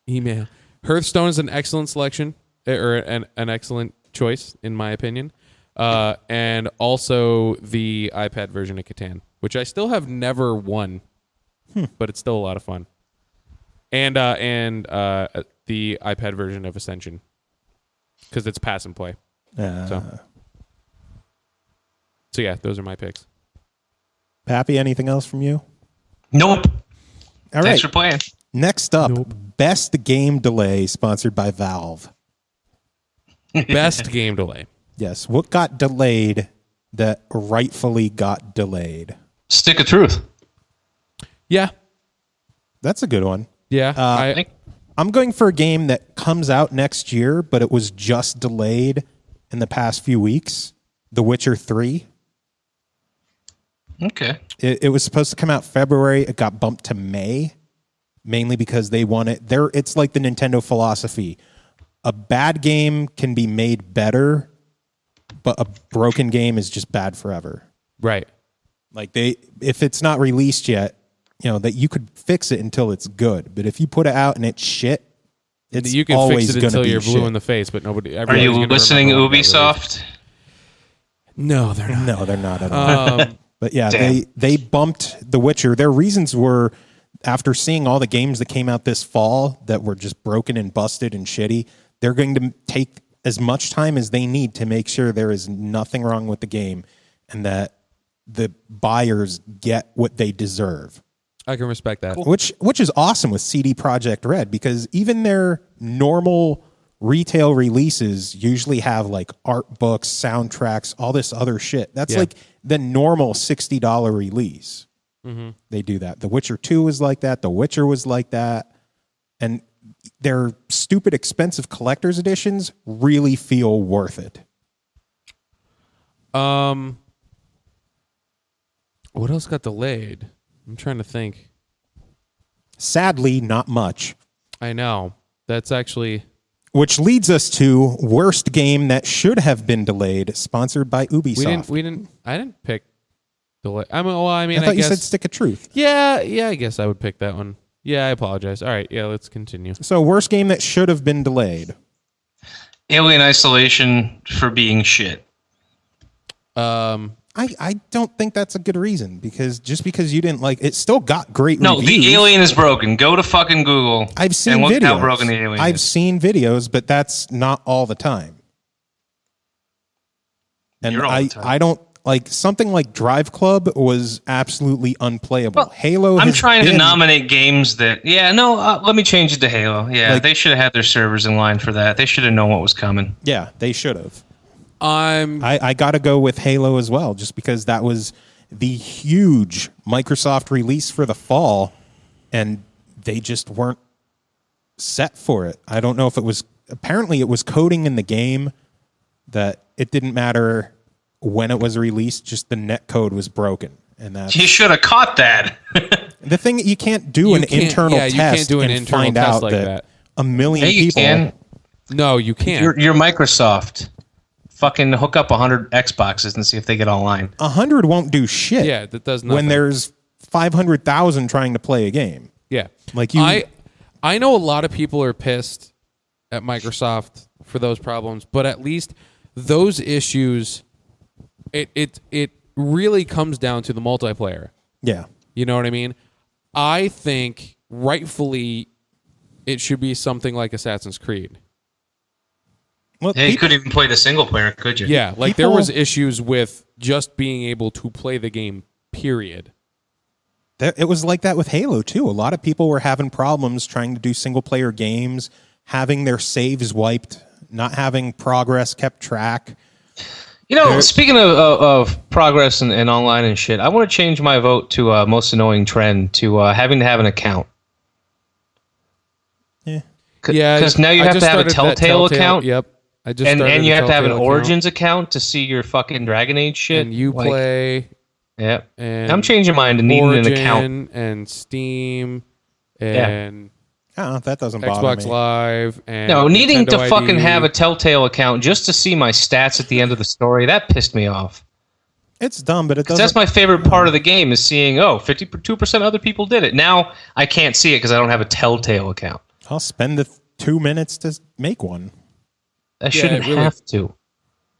email. Hearthstone is an excellent selection, or an excellent choice in my opinion. And also the iPad version of Catan, which I still have never won, but it's still a lot of fun. And the iPad version of Ascension, because it's pass and play. So yeah, those are my picks. Pappy, anything else from you? Nope. All right. Thanks for playing. Next up, Best Game Delay, sponsored by Valve. Best game delay. Yes. What got delayed that rightfully got delayed? Stick of Truth. Yeah. That's a good one. Yeah. I'm going for a game that comes out next year, but it was just delayed in the past few weeks. The Witcher 3. Okay. It was supposed to come out February. It got bumped to May, mainly because they want it. It's like the Nintendo philosophy. A bad game can be made better, but a broken game is just bad forever. Right. Like if it's not released yet, that you could fix it until it's good. But if you put it out and it's shit, it's you can always fix it until you're blue in the face, but nobody. Are you listening, Ubisoft? No, they're not. No, they're not at all. But yeah, they bumped The Witcher. Their reasons were, after seeing all the games that came out this fall that were just broken and busted and shitty, they're going to take as much time as they need to make sure there is nothing wrong with the game and that the buyers get what they deserve. I can respect that. Which is awesome with CD Projekt Red, because even their normal retail releases usually have like art books, soundtracks, all this other shit. That's like the normal $60 release. Mm-hmm. They do that. The Witcher 2 was like that. The Witcher was like that. And their stupid expensive collector's editions really feel worth it. What else got delayed? I'm trying to think. Sadly, not much. I know. That's actually... Which leads us to worst game that should have been delayed, sponsored by Ubisoft. I didn't pick delay. I thought you said Stick of Truth. Yeah, I guess I would pick that one. Yeah, I apologize. All right, yeah, let's continue. So, worst game that should have been delayed. Alien Isolation for being shit. I I don't think that's a good reason, because just because you didn't like it, still got great reviews. the alien is broken. Go to fucking Google. I've seen and look videos. how broken the alien I've is. seen videos, but that's not all the time. And You're all the time. I don't like something like DriveClub was absolutely unplayable. Halo. I'm has trying to been- nominate games that. Yeah, no. Let me change it to Halo. Yeah, Like- they should have had their servers in line for that. They should have known what was coming. Yeah, they should have. I I got to go with Halo as well, just because that was the huge Microsoft release for the fall, and they just weren't set for it. I don't know if it was. Apparently, it was coding in the game that it didn't matter when it was released; just the net code was broken, and that You should have caught that. the thing. You can't do an can't- internal yeah, test you can't do an and internal find test out like that that. a million Hey, you people. can. no, you can't. You're Microsoft. Fucking hook up 100 Xboxes and see if they get online. 100 won't do shit. Yeah, that does nothing. when there's 500,000 trying to play a game. Yeah. Like you- I know a lot of people are pissed at Microsoft for those problems, but at least those issues it really comes down to the multiplayer. Yeah. You know what I mean? I think rightfully it should be something like Assassin's Creed. Well, Yeah, you couldn't even play the single player, could you? Yeah, like there People- was issues with just being able to play the game, period. it was like that with Halo too. A lot of people were having problems trying to do single player games, having their saves wiped, not having progress kept track. You know, speaking of progress and online and shit, I want to change my vote to most annoying trend to having to have an account. Yeah. Yeah, Because now you I have just to have a started that Telltale account. Yep. I just And started you a have to have an Telltale account. Origins account to see your fucking Dragon Age shit. And you Like, play Yeah. and I'm changing mine to needing Origin an account. and Steam and That doesn't bother Xbox me. Live and No, needing to Nintendo fucking ID. have a Telltale account just to see my stats at the end of the story, that pissed me off. It's dumb, but it 'Cause doesn't. that's my favorite part of the game is seeing, 52% other people did it. Now I can't see it because I don't have a Telltale account. I'll spend the 2 minutes to make one. I Yeah, shouldn't it really- have to.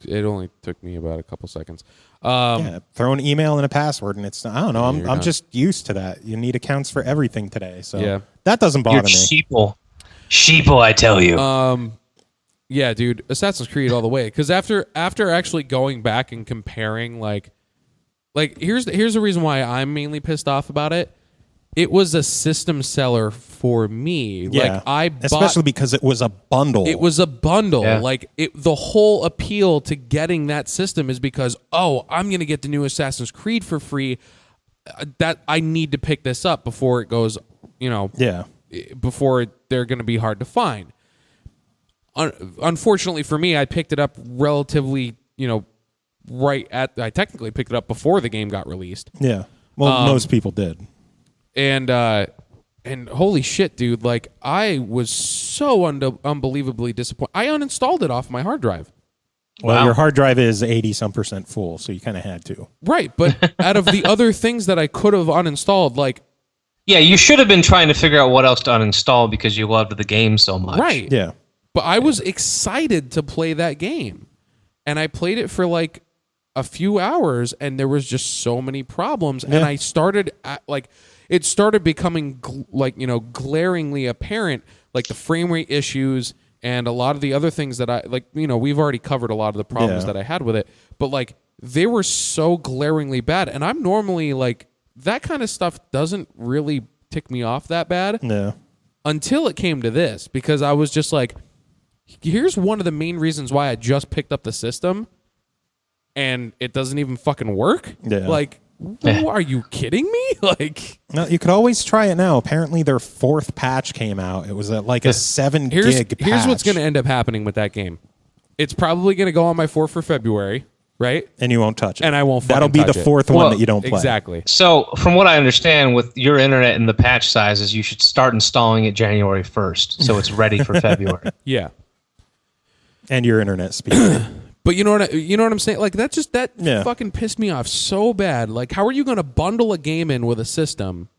It only took me about a couple seconds. Yeah, throw an email and a password, and it's. I don't know. you're I'm done. just used to that. You need accounts for everything today, so Yeah. that doesn't bother You're me. sheeple. Sheeple, I tell you. Yeah, dude, Assassin's Creed all the way. Because after actually going back and comparing, like here's the reason why I'm mainly pissed off about it. It was a system seller for me. Yeah, Like I bought, especially because it was a bundle. it was a bundle. Yeah. Like the whole appeal to getting that system is because I'm gonna get the new Assassin's Creed for free. That I need to pick this up before it goes. Yeah. Before they're going to be hard to find. Unfortunately for me, I picked it up relatively, I technically picked it up before the game got released. Yeah. Well, most people did. And holy shit, dude, like I was so unbelievably disappointed. I uninstalled it off my hard drive. Well, Wow. your hard drive is 80-some% full, so you kind of had to. Right, but out of the other things that I could have uninstalled, like Yeah, you should have been trying to figure out what else to uninstall because you loved the game so much. right. Yeah. But I was excited to play that game. And I played it for like a few hours and there was just so many problems. And Yeah. I started it started becoming glaringly apparent, like the frame rate issues and a lot of the other things that we've already covered a lot of the problems Yeah. that I had with it. But like they were so glaringly bad. And I'm normally like that kind of stuff doesn't really tick me off that bad. No. Until it came to this, because I was just like, here's one of the main reasons why I just picked up the system and it doesn't even fucking work. Yeah. Like, are you kidding me? Like, No, you could always try it now. Apparently, their 4th patch came out. It was a 7 here's gig patch. here's what's going to end up happening with that game. It's probably going to go on my 4th for February, right? And you won't touch it. And I won't That'll fucking be the touch it. 4th Well, one that you don't play. Exactly. So, from what I understand, with your internet and the patch sizes, you should start installing it January 1st, so it's ready for February. Yeah. And your internet speed. But you know what I'm saying? Like that Yeah. fucking pissed me off so bad. Like how are you going to bundle a game in with a system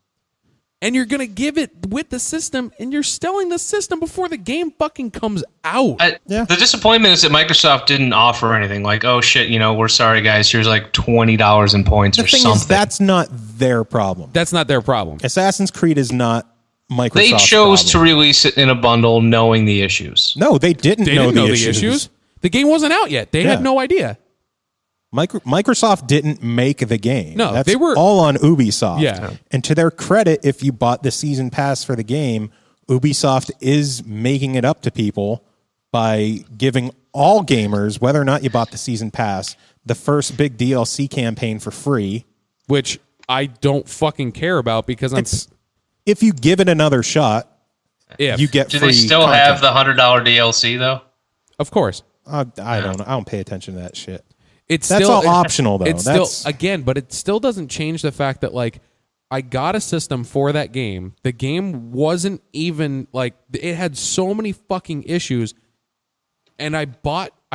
and you're gonna give it with the system, and you're selling the system before the game fucking comes out. Yeah. The disappointment is that Microsoft didn't offer anything like, oh shit, we're sorry guys, here's like $20 in points The or thing something. is, that's not their problem. That's not their problem. Assassin's Creed is not Microsoft's They chose problem. to release it in a bundle knowing the issues. No, they didn't They know, didn't know the the issues. issues. The game wasn't out yet. They Yeah. had no idea. Microsoft didn't make the game. No, That's they were- all on Ubisoft. Yeah. And to their credit, if you bought the season pass for the game, Ubisoft is making it up to people by giving all gamers, whether or not you bought the season pass, the first big DLC campaign for free. Which I don't fucking care about because If you give it another shot, if you get Do free they still content. have the $100 DLC though? of course. I don't know. I don't pay attention to that shit. It's That's still all optional, though. It's That's- still again, but it still doesn't change the fact that like I got a system for that game. The game wasn't even like it had so many fucking issues, and I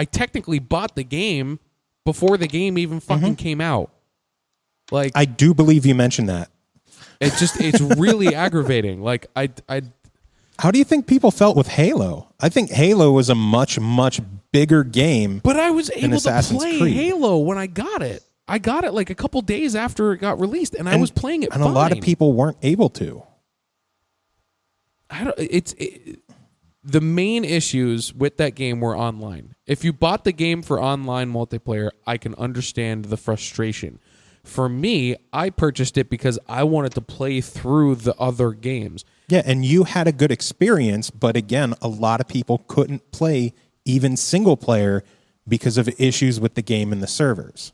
technically bought the game before the game even fucking came out. Like I do believe you mentioned that. it's really aggravating. Like I How do you think people felt with Halo? I think Halo was a much, much bigger game. But I was able to Assassin's play Creed. Halo when I got it. I got it like a couple days after it got released, and I was playing it. And fine. a lot of people weren't able to. The main issues with that game were online. If you bought the game for online multiplayer, I can understand the frustration. For me, I purchased it because I wanted to play through the other games. Yeah, and you had a good experience, but again, a lot of people couldn't play even single player because of issues with the game and the servers.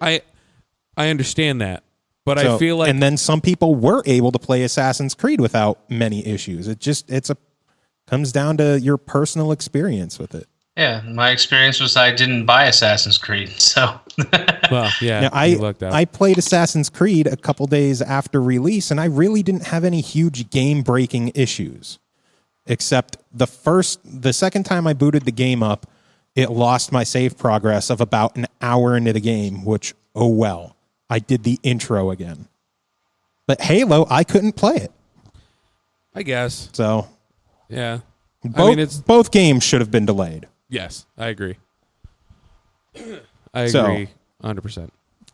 I understand that, but So- I feel like and then some people were able to play Assassin's Creed without many issues. Comes down to your personal experience with it. Yeah, my experience was I didn't buy Assassin's Creed, so well, yeah, Now, you lucked out. I played Assassin's Creed a couple days after release, and I really didn't have any huge game-breaking issues, except the second time I booted the game up, it lost my save progress of about an hour into the game, which, oh well, I did the intro again. But Halo, I couldn't play it. I guess. So Yeah. both games should have been delayed. Yes, I agree. I So- agree 100%.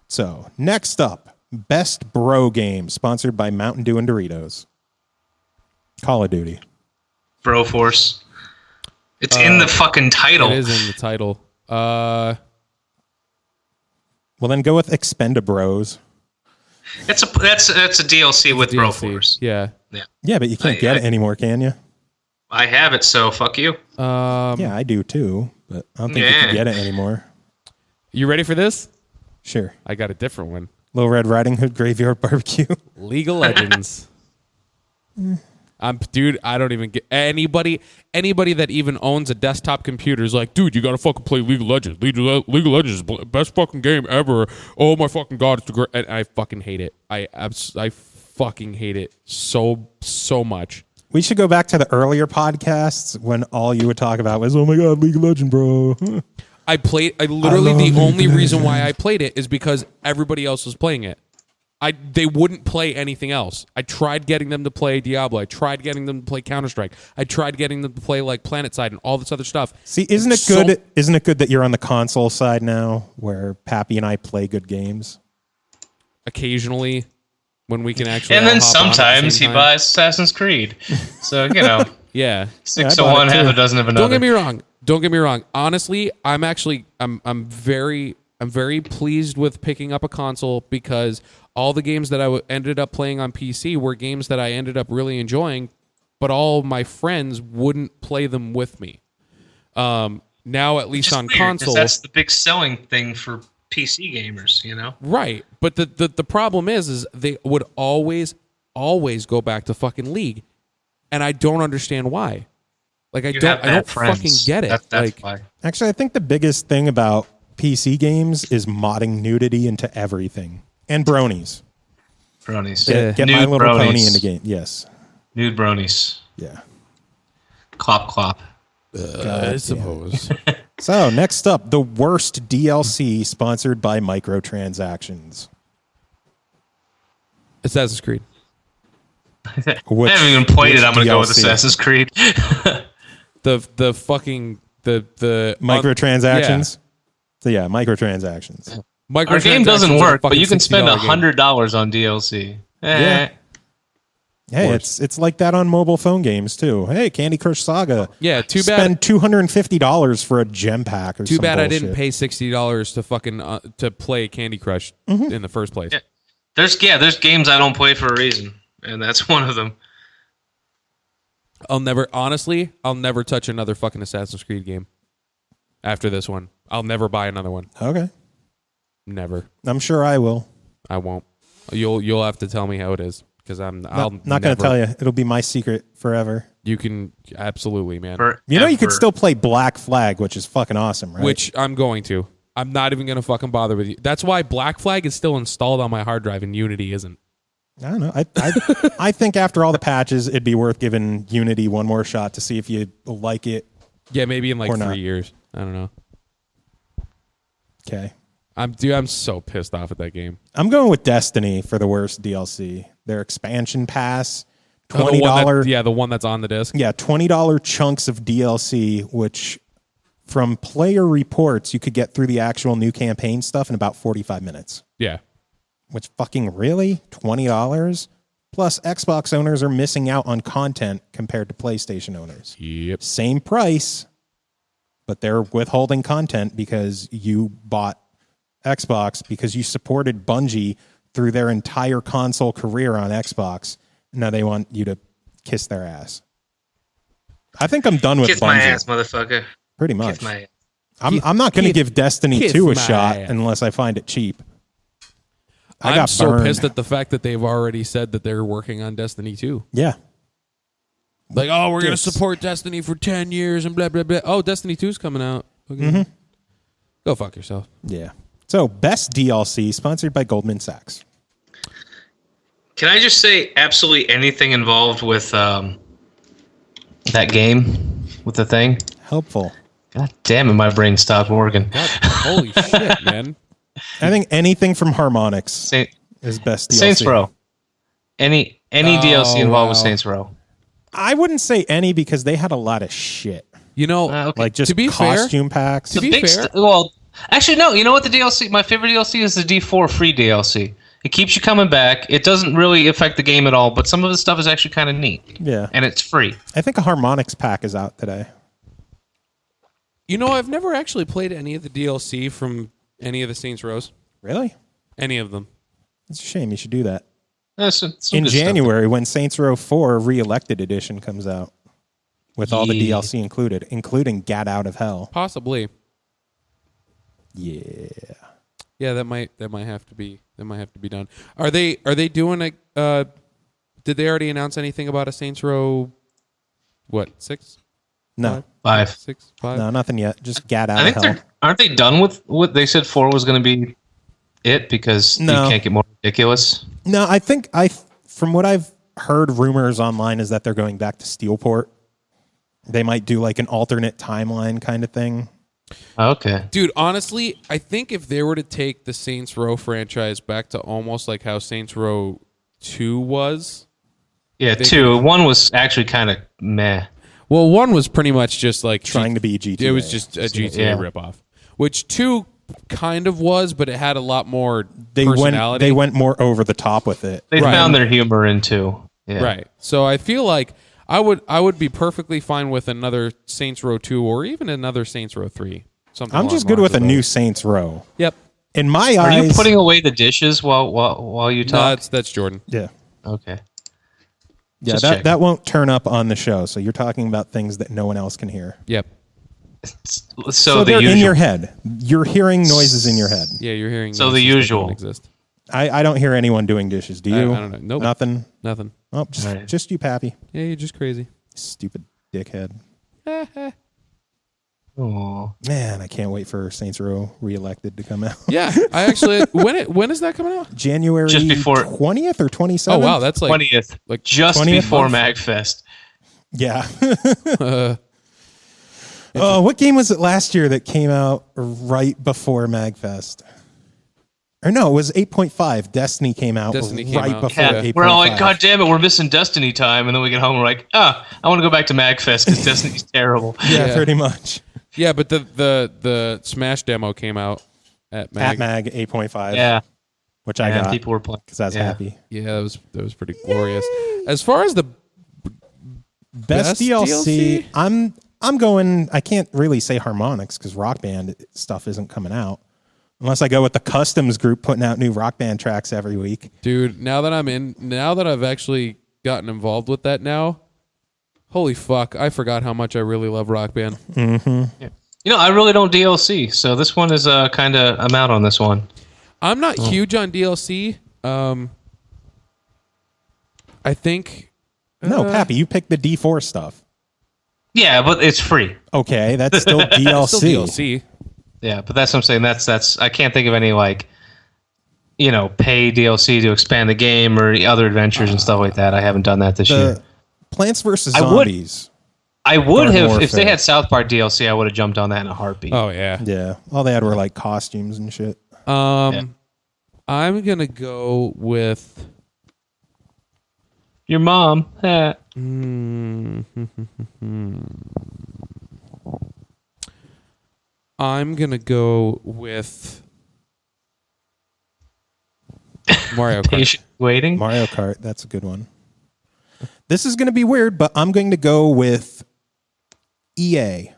So next up, Best Bro Game, sponsored by Mountain Dew and Doritos. Call of Duty. Broforce. It's in the fucking title. It is in the title. Well, then go with Expendabros. That's a DLC with DLC. Broforce. Yeah. Yeah, but you can't get it anymore, can you? I have it, so fuck you. Yeah, I do too, but I don't think you Yeah. can get it anymore. You ready for this? Sure. I got a different one. Little Red Riding Hood Graveyard Barbecue. League of Legends. Dude, I don't even get anybody that even owns a desktop computer is like, dude, you gotta fucking play League of Legends. League of Legends is the best fucking game ever. Oh my fucking god, it's the great. And I fucking hate it. I fucking hate it so much. We should go back to the earlier podcasts when all you would talk about was, oh my god, League of Legends, bro. I literally the only reason why I played it is because everybody else was playing it. They wouldn't play anything else. I tried getting them to play Diablo. I tried getting them to play Counter-Strike. I tried getting them to play like PlanetSide and all this other stuff. See, isn't it good? Isn't it good that you're on the console side now, where Pappy and I play good games? Occasionally, when we can actually. And all then hop on at the sometimes same he time. buys Assassin's Creed. So, Yeah. 6 I of bought one, it half too. a dozen of another. Don't get me wrong. Honestly, I'm very pleased with picking up a console because all the games that I ended up playing on PC were games that I ended up really enjoying, but all my friends wouldn't play them with me. Now, at least on console, that's the big selling thing for PC gamers, right? But the problem is they would always go back to fucking League, and I don't understand why. Like I don't fucking get it. That's why. Actually, I think the biggest thing about PC games is modding nudity into everything. And bronies. Bronies. Get Nude My Little bronies. Pony in the game. Yes. Nude bronies. Yeah. Clop clop. I suppose. So, next up, the worst DLC sponsored by microtransactions. Assassin's Creed. Which, I haven't even played it. I'm going to go with DLC? Assassin's Creed. The fucking the Microtransactions. So yeah, microtransactions. Our game doesn't Microtransactions work, are a but you can fucking spend $60 game. $100 on DLC. Yeah. Hey, Worse. it's like that on mobile phone games too. Hey, Candy Crush Saga. Yeah, too bad. Spend $250 for a gem pack or Too some bad I bullshit. didn't pay $60 to fucking to play Candy Crush in the first place. Yeah. There's games I don't play for a reason, and that's one of them. I'll never touch another fucking Assassin's Creed game after this one. I'll never buy another one. Okay. Never. I'm sure I will. I won't. You'll have to tell me how it is because I'll Not going to tell you. It'll be my secret forever. You can absolutely, man. You know, you could still play Black Flag, which is fucking awesome, right? Which I'm going to. I'm not even going to fucking bother with you. That's why Black Flag is still installed on my hard drive and Unity isn't. I don't know. I think after all the patches, it'd be worth giving Unity one more shot to see if you like it. Yeah, maybe in like Or 3 not. years. I don't know. Okay. I'm so pissed off at that game. I'm going with Destiny for the worst DLC. Their expansion pass, Oh, $20. the one that's on the disc. Yeah, $20 chunks of DLC, which from player reports, you could get through the actual new campaign stuff in about 45 minutes. Yeah. Which fucking really? $20? Plus, Xbox owners are missing out on content compared to PlayStation owners. Yep. Same price, but they're withholding content because you bought Xbox, because you supported Bungie through their entire console career on Xbox. Now they want you to kiss their ass. I think I'm done with Kiss Bungie. my ass, motherfucker. Pretty much. Kiss my ass. I'm not going to give Destiny kiss 2 a my shot ass. unless I find it cheap. I I'm got so burned. pissed at the fact that they've already said that they're working on Destiny 2. Yeah. Like, oh, we're going to Yes. support Destiny for 10 years and blah, blah, blah. Oh, Destiny 2's coming out. Okay. Mm-hmm. Go fuck yourself. Yeah. So, best DLC sponsored by Goldman Sachs. Can I just say absolutely anything involved with that game, with the thing? Helpful. God damn it, my brain stopped working. God, holy shit, man. I think anything from Harmonix Saint, is best DLC. Saints Row. Any DLC involved with wow. Saints Row. I wouldn't say any because they had a lot of shit. You know, Okay. Like just To be fair- costume packs. to be Big fair- well, actually, no. You know what? The DLC, my favorite DLC is the D4 free DLC. It keeps you coming back. It doesn't really affect the game at all, but some of the stuff is actually kind of neat. Yeah. And it's free. I think a Harmonix pack is out today. you know, I've never actually played any of the DLC from any of the Saints Rows. Really? Any of them. It's a shame. You should do that. There's some In good stuff. January, when Saints Row 4 Re-Elected Edition comes out with all the Yeah. DLC included, including Gat Out of Hell. Possibly. Yeah. Yeah, that might have to be done. Are they doing a did they already announce anything about a Saints Row 6? No. 5. 6, 5? No, nothing yet. Just Gat Out I of think Hell. aren't they done with what they said 4 was going to be it because No. you can't get more ridiculous? No, I think from what I've heard rumors online is that they're going back to Steelport. They might do like an alternate timeline kind of thing. Okay. Dude, honestly, I think if they were to take the Saints Row franchise back to almost like how Saints Row 2 was. Yeah, 2. 1 was actually kind of meh. Well, 1 was pretty much just like Trying to be GTA. It was just a GTA Yeah. ripoff. Which 2 kind of was, but it had a lot more They personality. went more over the top with it. They Right. found their humor in 2. Yeah. Right. So I feel like I would be perfectly fine with another Saints Row 2 or even another Saints Row 3. Something I'm along just the good with lines a of new those. Saints Row. Yep. In my Are eyes, you putting away the dishes while you No, talk? that's Jordan. yeah, Okay. yeah, Just that checking. that won't turn up on the show. So you're talking about things that no one else can hear. Yep. So the they're usual. in your head. You're hearing noises in your head. Yeah, you're hearing So the noises that usual. don't exist. I don't hear anyone doing dishes. Do you? I don't know. Nope. Nothing. Nothing. Oh, Right. just you, Pappy. Yeah, you're just crazy. Stupid dickhead. Aw. Man, I can't wait for Saints Row Re-Elected to come out. Yeah, I actually when is that coming out? January Just before- 20th or 27th. Oh wow, that's like 20th. like Just 20th before month? MagFest. Yeah. uh, Oh, what game was it last year that came out right before MagFest? Or no, it was 8.5. Destiny came out right before Yeah, 8.5. we're all like, God damn it, we're missing Destiny time. And then we get home and we're like, I want to go back to MagFest because Destiny's terrible. Yeah, pretty much. Yeah, but the Smash demo came out at Mag. At Mag 8.5. Yeah. Which I got. People were playing. Because I was happy. Yeah, that was pretty glorious. As far as the best DLC, I'm going, I can't really say Harmonix because Rock Band stuff isn't coming out. Unless I go with the Customs group putting out new Rock Band tracks every week. Dude, now that I've actually gotten involved with that now, holy fuck, I forgot how much I really love Rock Band. Mm-hmm. Yeah. You know, I really don't DLC, so this one is kind of, I'm out on this one. I'm not huge on DLC. I think... No, Pappy, you picked the D4 stuff. Yeah, but it's free. Okay, that's still DLC. Still DLC. Yeah, but that's what I'm saying. That's I can't think of any pay DLC to expand the game or other adventures and stuff like that. I haven't done that this year. Plants vs. Zombies. I would have Warfare. if they had South Park DLC. I would have jumped on that in a heartbeat. Oh yeah. Yeah. All they had were like costumes and shit. I'm gonna go with your mom. I'm going to go with Mario Kart. Patient waiting. Mario Kart, that's a good one. This is going to be weird, but I'm going to go with EA.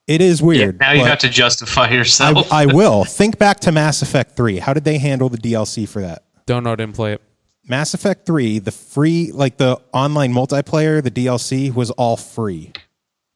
It is weird. Yeah, now you have to justify yourself. I will. Think back to Mass Effect 3. How did they handle the DLC for that? Don't know, didn't play it. Mass Effect 3, the free, like the online multiplayer, the DLC was all free.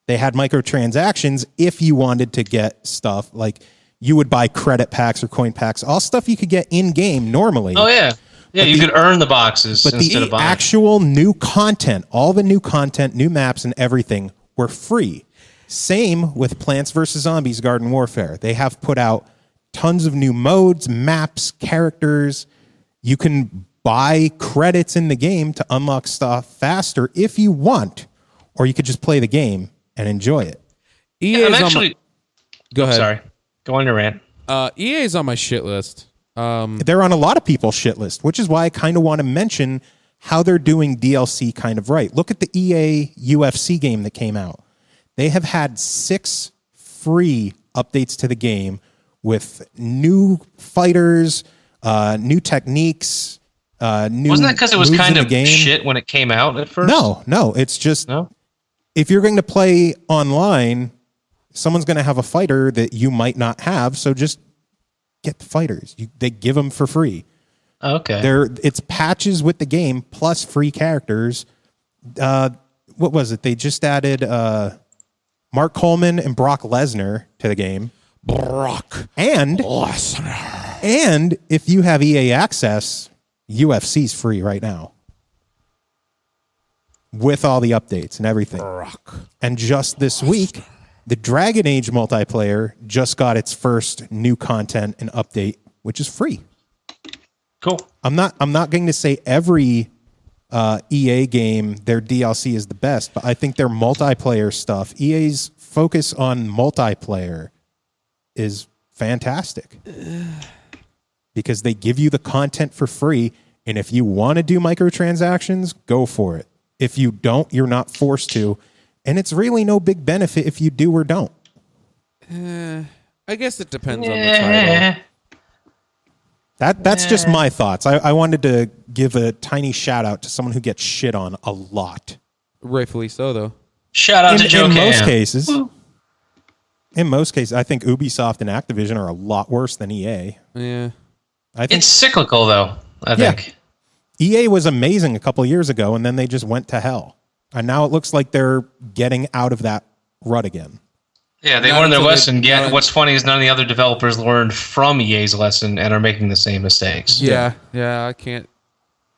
They had microtransactions if you wanted to get stuff. Like you would buy credit packs or coin packs, all stuff you could get in-game normally. Oh, yeah. Yeah, you could earn the boxes instead of buying. The actual new content, all the new content, new maps and everything were free. Same with Plants vs. Zombies Garden Warfare. They have put out tons of new modes, maps, characters. You can buy credits in the game to unlock stuff faster if you want, or you could just play the game and enjoy it. EA is actually... Go ahead. Sorry. Go on your rant. EA is on my shit list. They're on a lot of people's shit list, which is why I kind of want to mention how they're doing DLC kind of right. Look at the EA UFC game that came out. They have had 6 free updates to the game with new fighters, new techniques, new Wasn't that because it was moves kind in of the game. shit when it came out at first? No. It's just No? if you're going to play online, someone's going to have a fighter that you might not have, so just get the fighters. They give them for free. Okay. It's patches with the game plus free characters. What was it? They just added Mark Coleman and Brock Lesnar to the game. And if you have EA Access, UFC's free right now. With all the updates and everything. And just this week, the Dragon Age multiplayer just got its first new content and update, which is free. Cool. I'm not going to say every EA game, their DLC is the best, but I think their multiplayer stuff, EA's focus on multiplayer is fantastic. Because they give you the content for free, and if you want to do microtransactions, go for it. If you don't, you're not forced to. And it's really no big benefit if you do or don't. I guess it depends on the title. That's just my thoughts. I wanted to give a tiny shout out to someone who gets shit on a lot. Rightfully so, though. Shout out to Joe in Cam. most cases, I think Ubisoft and Activision are a lot worse than EA. Yeah. I think It's cyclical, though, I think. EA was amazing a couple years ago, and then they just went to hell. And now it looks like they're getting out of that rut again. Yeah, they learned their lesson. What's funny is none of the other developers learned from EA's lesson and are making the same mistakes. Yeah, I can't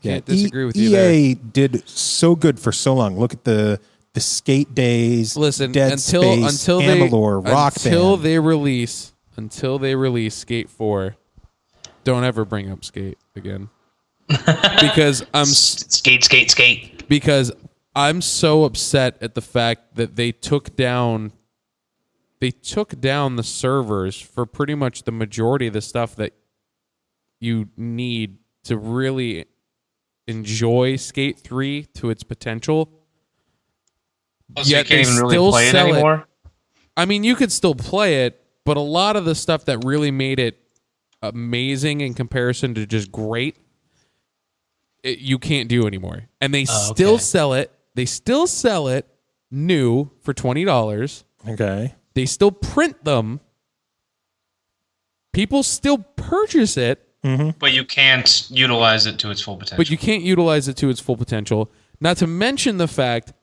disagree with you EA there. did so good for so long. Look at the Skate Days, Listen, Dead until Space, Amalur, Rock Band. Until they release Skate 4, don't ever bring up Skate again. Because skate. Because I'm so upset at the fact that they took down they took down the servers for pretty much the majority of the stuff that you need to really enjoy Skate 3 to its potential. So you can't even really play it anymore? I mean, you could still play it, but a lot of the stuff that really made it amazing in comparison to just great, you can't do anymore. And they still sell it. They still sell it new for $20. Okay. They still print them. People still purchase it. Mm-hmm. But you can't utilize it to its full potential. Not to mention the fact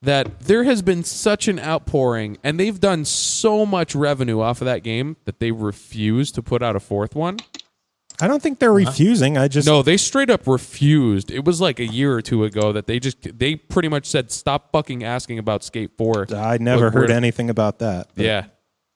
that there has been such an outpouring, and they've done so much revenue off of that game that they refuse to put out a fourth one. I don't think they're refusing. No, they straight up refused. It was like a year or two ago that they pretty much said, stop fucking asking about Skate 4. I never heard anything about that. Yeah.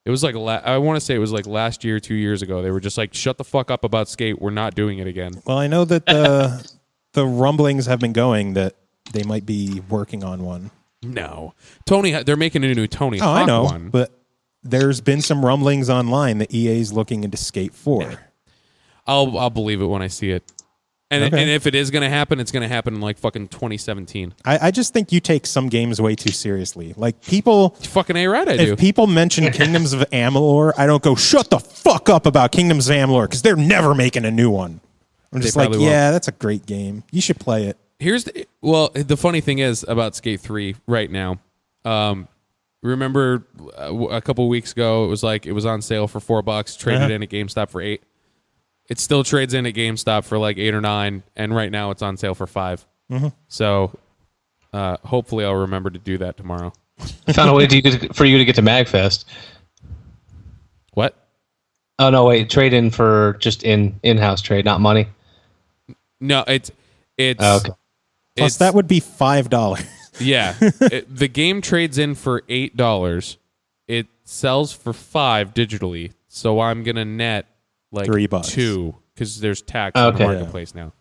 It was like, I want to say it was like last year, 2 years ago. They were just like, shut the fuck up about Skate. We're not doing it again. Well, I know that the rumblings have been going that they might be working on one. No. They're making a new Tony Hawk I know, one. but there's been some rumblings online that EA's looking into Skate 4. Yeah. I'll believe it when I see it. And if it is going to happen, it's going to happen in like fucking 2017. I just think you take some games way too seriously. Like people... Fucking A-right I do. If people mention Kingdoms of Amalur, I don't go, shut the fuck up about Kingdoms of Amalur, because they're never making a new one. I'm just like, yeah, that's a great game. You should play it. The funny thing is about Skate 3 right now. Remember a couple weeks ago, it was on sale for $4, traded in at GameStop for $8. It still trades in at GameStop for like $8 or $9, and right now it's on sale for $5. Mm-hmm. So hopefully I'll remember to do that tomorrow. I found a way for you to get to MagFest. What? Oh no, wait! Trade in for just in-house trade, not money. No, it's okay. Plus, that would be $5. Yeah, the game trades in for $8. It sells for $5 digitally, so I'm gonna net like $3, $2 because there's tax on the marketplace now.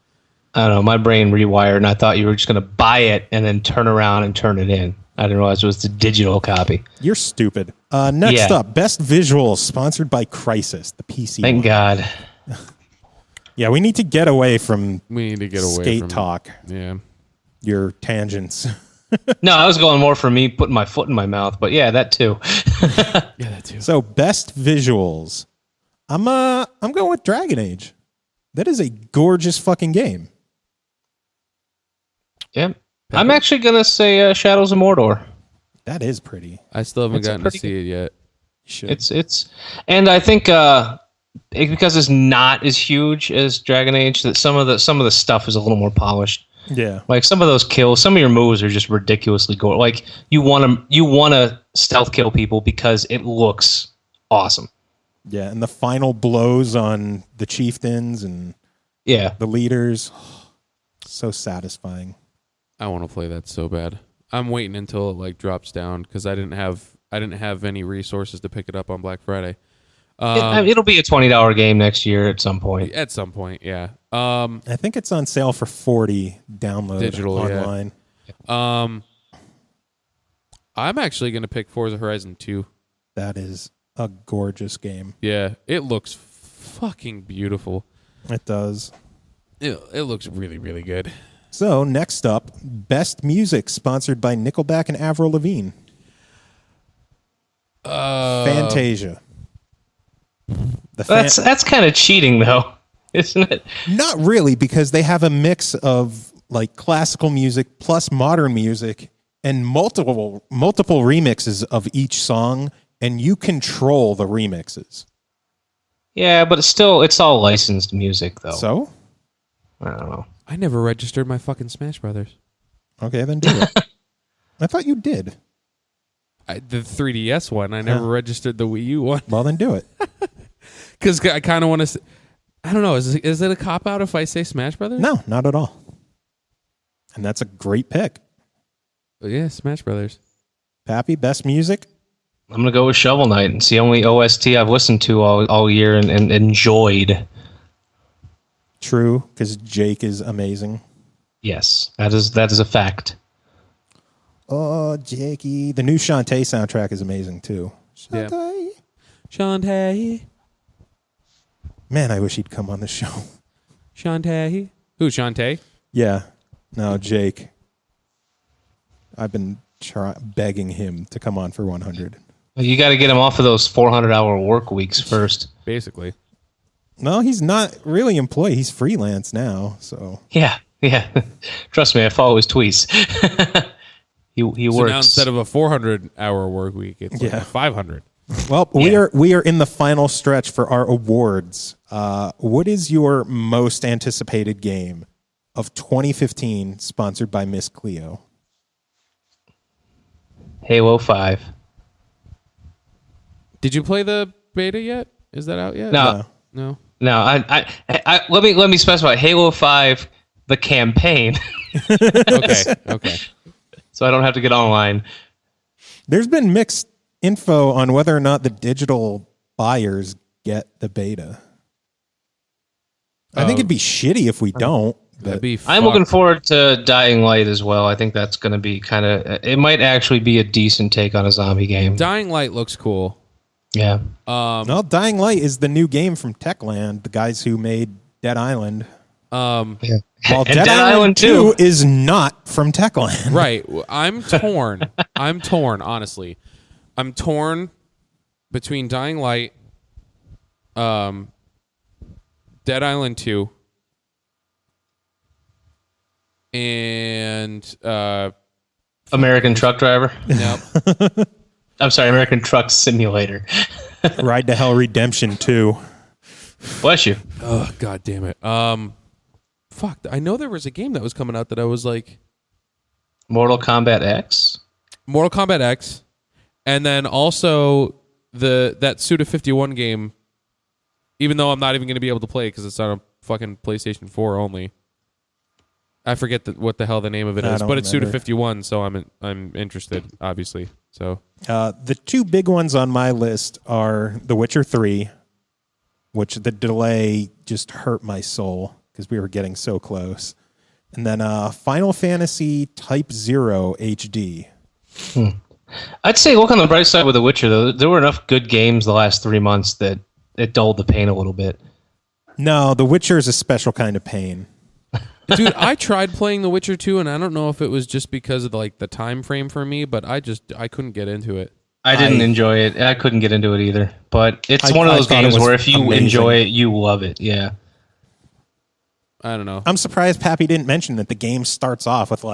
I don't know. My brain rewired, and I thought you were just gonna buy it and then turn around and turn it in. I didn't realize it was the digital copy. You're stupid. Next up, Best Visuals, sponsored by Crysis, the PC. Thank one. God. Yeah, we need to get away from skate talk. Yeah. Your tangents. No, I was going more for me putting my foot in my mouth, but yeah, that too. Yeah, that too. So, Best Visuals. I'm going with Dragon Age. That is a gorgeous fucking game. Yeah. I'm actually going to say Shadows of Mordor. That is pretty. I still haven't gotten to see it yet. You should. It's and I think because it's not as huge as Dragon Age, that some of the stuff is a little more polished. Yeah. Like some of those kills, some of your moves are just ridiculously gore. Like you want to stealth kill people because it looks awesome. Yeah, and the final blows on the chieftains and the leaders, so satisfying. I want to play that so bad. I'm waiting until it like drops down because I didn't have any resources to pick it up on Black Friday. It'll be a $20 game next year at some point. At some point, yeah. I think it's on sale for $40 download digital online. Yeah. I'm actually going to pick Forza Horizon 2. That is a gorgeous game. Yeah, it looks fucking beautiful. It does. It looks really, really good. So, next up, Best Music, sponsored by Nickelback and Avril Lavigne. Fantasia. That's kind of cheating, though, isn't it? Not really, because they have a mix of like classical music plus modern music and multiple remixes of each song, and you control the remixes. Yeah, but it's all licensed music, though. So? I don't know. I never registered my fucking Smash Brothers. Okay, then do it. I thought you did. The 3DS one. I never registered the Wii U one. Well, then do it. Because I kind of want to... I don't know. Is it a cop-out if I say Smash Brothers? No, not at all. And that's a great pick. Yeah, Smash Brothers. Pappy, Best Music? I'm going to go with Shovel Knight. It's the only OST I've listened to all year and enjoyed. True, because Jake is amazing. Yes, that is a fact. Oh, Jakey. The new Shantae soundtrack is amazing, too. Shantae. Shantae. Man, I wish he'd come on the show. Shantae. Who, Shantae? Yeah. No, Jake. I've been begging him to come on for 100. You got to get him off of those 400-hour work weeks first. Basically. No, he's not really employed. He's freelance now. So Yeah. Trust me, I follow his tweets. he So works. now instead of a 400-hour work week, it's like a 500. Well, we are in the final stretch for our awards. What is your most anticipated game of 2015, sponsored by Miss Cleo? Halo 5. Did you play the beta yet? Is that out yet? No. No. No, I let me specify Halo 5, the campaign. Okay. So I don't have to get online. There's been mixed info on whether or not the digital buyers get the beta. I think it'd be shitty if we don't. That'd be I'm looking forward to Dying Light as well. I think that's going to be kind of... It might actually be a decent take on a zombie game. Dying Light looks cool. Yeah. Well, Dying Light is the new game from Techland, the guys who made Dead Island. Yeah. While And Dead Island 2 is not from Techland. Right. I'm torn. Honestly. I'm torn between Dying Light, Dead Island 2, and American Truck Driver. nope. I'm sorry, American Truck Simulator. Ride to Hell Redemption 2. Bless you. Oh, God damn it. Fuck. I know there was a game that was coming out that I was like... Mortal Kombat X? Mortal Kombat X, and then also that Suda 51 game, even though I'm not even going to be able to play it because it's on a fucking PlayStation 4 only. I forget what the hell the name of it is, but it's Suda 51, so I'm interested, obviously. So the two big ones on my list are The Witcher 3, which the delay just hurt my soul because we were getting so close. And then Final Fantasy Type 0 HD. I'd say look on the bright side with The Witcher, though. There were enough good games the last 3 months that it dulled the pain a little bit. No, The Witcher is a special kind of pain. Dude, I tried playing The Witcher 2, and I don't know if it was just because of the time frame for me, but I couldn't get into it. I didn't enjoy it. I couldn't get into it either. But it's one of those games where if you enjoy it, you love it. Yeah. I don't know. I'm surprised Pappy didn't mention that the game starts off with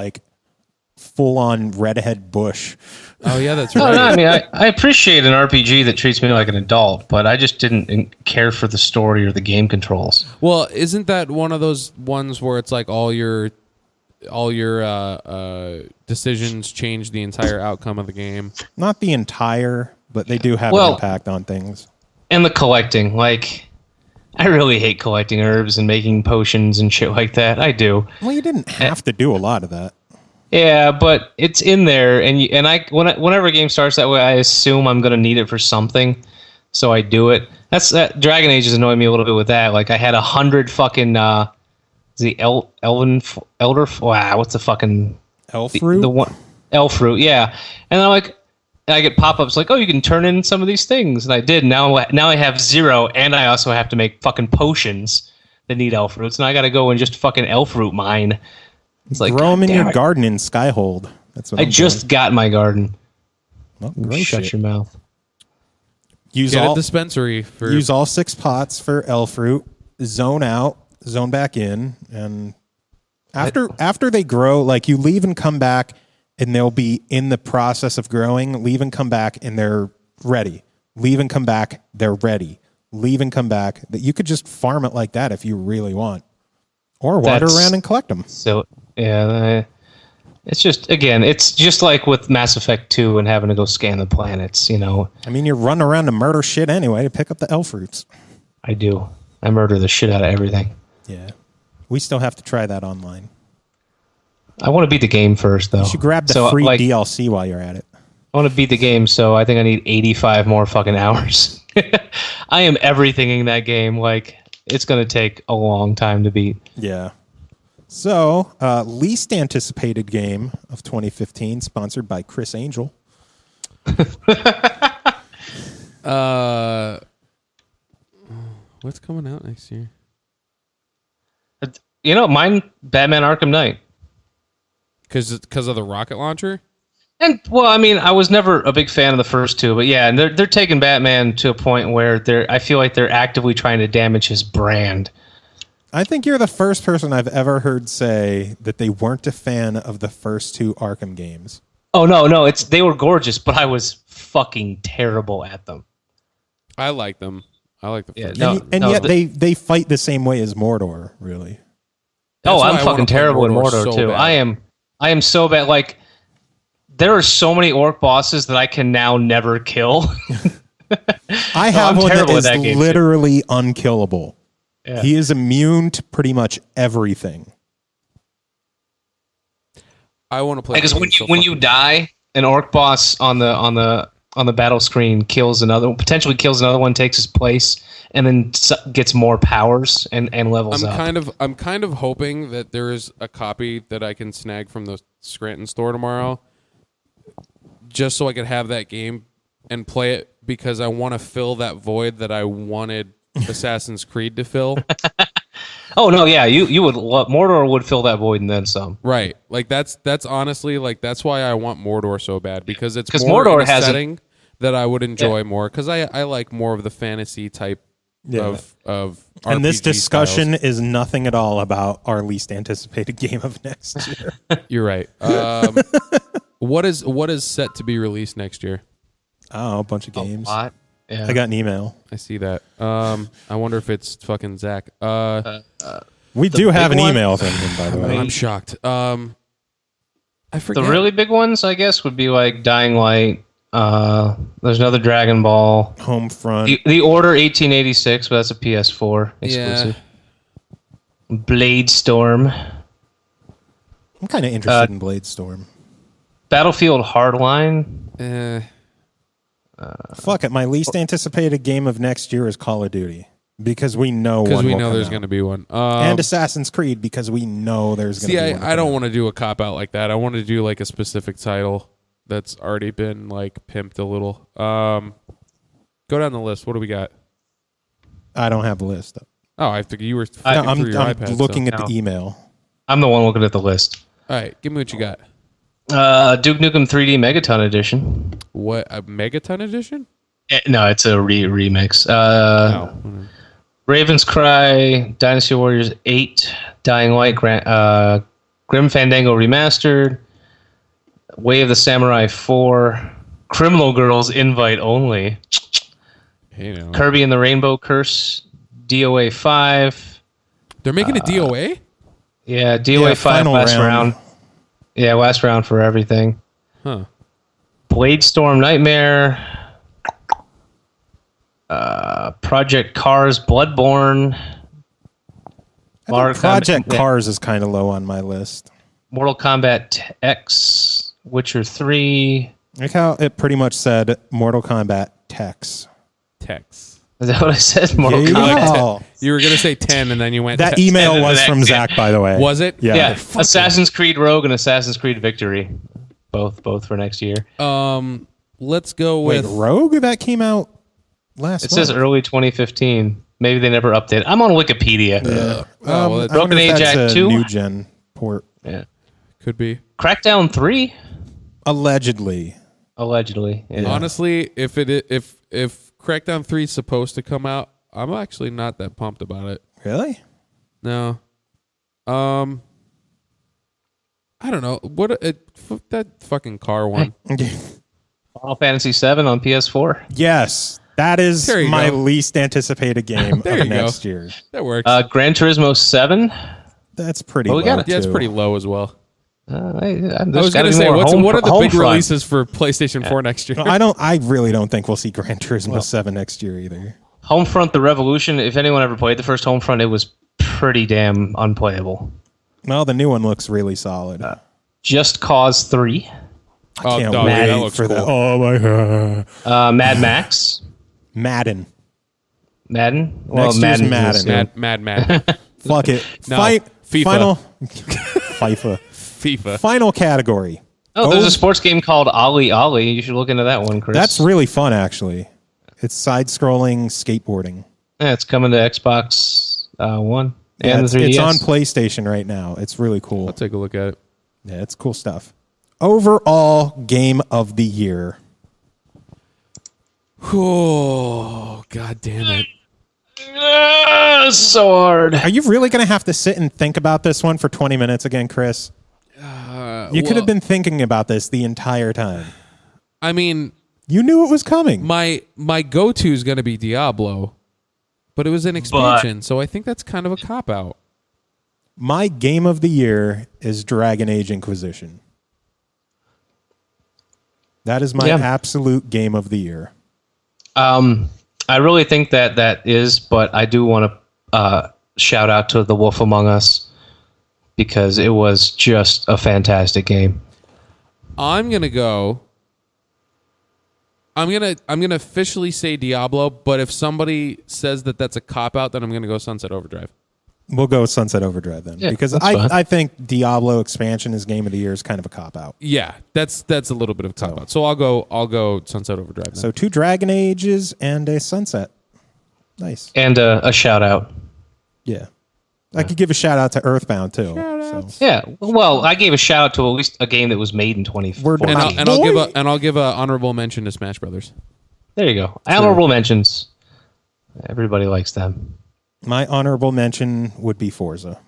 full-on redhead bush. Oh, yeah, that's No, right. I mean, I appreciate an RPG that treats me like an adult, but I just didn't care for the story or the game controls. Well, isn't that one of those ones where it's like all your decisions change the entire outcome of the game? Not the entire, but they do have an impact on things. And the collecting, I really hate collecting herbs and making potions and shit like that. I do. Well, you didn't have to do a lot of that. Yeah, but it's in there, whenever a game starts that way, I assume I'm going to need it for something, so I do it. Dragon Age is annoying me a little bit with that. I had 100 fucking Elder. Wow, what's the fucking Elf fruit? The one Elf fruit, yeah. And I get pop-ups like, oh, you can turn in some of these things, and I did. Now I have 0, and I also have to make fucking potions that need elf fruits, and I got to go and just fucking elf fruit mine. It's grow them in your garden in Skyhold. That's what I just got my garden. Well, Shut your mouth. Use Get a dispensary for use all 6 pots for elf fruit. Zone out, zone back in, and after they grow, you leave and come back, and they'll be in the process of growing. Leave and come back, and they're ready. Leave and come back, they're ready. Leave and come back. That you could just farm it like that if you really want, or water around and collect them. So yeah, it's just like with Mass Effect 2 and having to go scan the planets. I mean, you're running around to murder shit anyway to pick up the elf fruits. I do. I murder the shit out of everything. Yeah, we still have to try that online. I want to beat the game first, though. You should grab the free DLC while you're at it. I want to beat the game, so I think I need 85 more fucking hours. I am everything in that game. It's going to take a long time to beat. Yeah. So, least anticipated game of 2015, sponsored by Chris Angel. What's coming out next year? You know, mine, Batman Arkham Knight. Because of the rocket launcher? And, well, I mean, I was never a big fan of the first two, but yeah, and they're taking Batman to a point where I feel like they're actively trying to damage his brand. I think you're the first person I've ever heard say that they weren't a fan of the first two Arkham games. Oh, no, they were gorgeous, but I was fucking terrible at them. I like them. I like the first. Yet they fight the same way as Mordor, really. That's why I'm fucking terrible in Mordor so too. bad. I am so bad. Like, there are so many orc bosses that I can now never kill. I have one that is that game literally unkillable. Yeah. He is immune to pretty much everything. I want to play. Because when you die, an orc boss on the battle screen potentially kills another one, takes his place, and then gets more powers and levels up. I'm kind of hoping that there is a copy that I can snag from the Scranton store tomorrow, just so I could have that game and play it, because I want to fill that void that I wanted Assassin's Creed to fill. Oh no, yeah, you would Mordor would fill that void and then some. Right, like that's honestly, like, that's why I want Mordor so bad, because it's more Mordor in a has setting that I would enjoy more, because I like more of the fantasy type of And this RPG discussion styles. is nothing at all about our least anticipated game of next year. You're right. What is set to be released next year? Oh, a bunch of games. A lot. Yeah. I got an email. I see that. I wonder if it's fucking Zach. We do have an one? email from him, by the way. I'm shocked. I forget. The really big ones, I guess, would be like Dying Light. There's another Dragon Ball. Homefront. The Order 1886, but that's a PS4 exclusive. Yeah. Blade Storm. I'm kind of interested in Blade Storm. Battlefield Hardline. Fuck it. My least anticipated game of next year is Call of Duty, because we know there's going to be one. And Assassin's Creed, because we know there's going to be one. I don't want to do a cop out like that. I want to do like a specific title that's already been like pimped a little. Go down the list. What do we got? I don't have a list. Oh, I think you were. I'm through your iPad, looking so. at the email. I'm the one looking at the list. All right, give me what you got. Duke Nukem 3D Megaton Edition. What, a Megaton edition? No, it's a remix. Raven's Cry, Dynasty Warriors 8, Dying Light, Grim Fandango Remastered, Way of the Samurai 4, Criminal Girls Invite Only, Kirby and the Rainbow Curse, DOA 5. They're making a DOA? Yeah, DOA 5 last round. Yeah, last round for everything. Huh. Blade Storm Nightmare. Project Cars Bloodborne. Project Cars is kind of low on my list. Mortal Kombat X. Witcher 3. Like how it pretty much said Mortal Kombat Tex. Is that what I said? Mortal Kombat. You were going to say 10 and then you went... That email was from Zach, by the way. Was it? Yeah. Assassin's Creed Rogue and Assassin's Creed Victory. Both for next year. Let's go with... Wait, Rogue? That came out last month. It says early 2015. Maybe they never updated. I'm on Wikipedia. Yeah. Broken Age Act 2? New gen port. Yeah. Could be. Crackdown 3? Allegedly. Yeah. Honestly, if Crackdown 3 is supposed to come out, I'm actually not that pumped about it. Really? No. I don't know. That fucking car one. Final Fantasy 7 on PS4. Yes. That is my least anticipated game of next go. year. That works. Gran Turismo 7. That's pretty low. Yeah, it's pretty low as well. I was going to say, what are the big releases for PlayStation 4 next year? I really don't think we'll see Gran Turismo 7 next year either. Homefront: The Revolution. If anyone ever played the first Homefront, it was pretty damn unplayable. Well, the new one looks really solid. Just Cause 3. I can't wait for that. Oh my god. Mad Max. Madden. Well, next year's Madden. Mad. Fuck it. No, FIFA. Final. FIFA. Final category. Oh, there's a sports game called Ollie Ollie. You should look into that one, Chris. That's really fun, actually. It's side-scrolling skateboarding. Yeah, it's coming to Xbox One Yeah, and the 3DS. it's on PlayStation right now. It's really cool. I'll take a look at it. Yeah, it's cool stuff. Overall game of the year. Oh, God damn it. So hard. Are you really going to have to sit and think about this one for 20 minutes again, Chris? You could have been thinking about this the entire time. I mean, you knew it was coming. My go-to is going to be Diablo, but it was an expansion, so I think that's kind of a cop-out. My game of the year is Dragon Age Inquisition. That is my absolute game of the year. I really think that is, but I do want to shout out to The Wolf Among Us because it was just a fantastic game. I'm gonna officially say Diablo, but if somebody says that that's a cop out, then I'm gonna go Sunset Overdrive. We'll go Sunset Overdrive then, because I think Diablo expansion as game of the year is kind of a cop out. Yeah, that's a little bit of a cop out. So I'll go Sunset Overdrive. Then. So 2 Dragon Ages and a Sunset. Nice. And a shout out. Yeah. I could give a shout out to Earthbound too. So. Yeah. Well, I gave a shout out to at least a game that was made in 2014. And I'll give a honorable mention to Smash Brothers. There you go. Honorable mentions. Everybody likes them. My honorable mention would be Forza.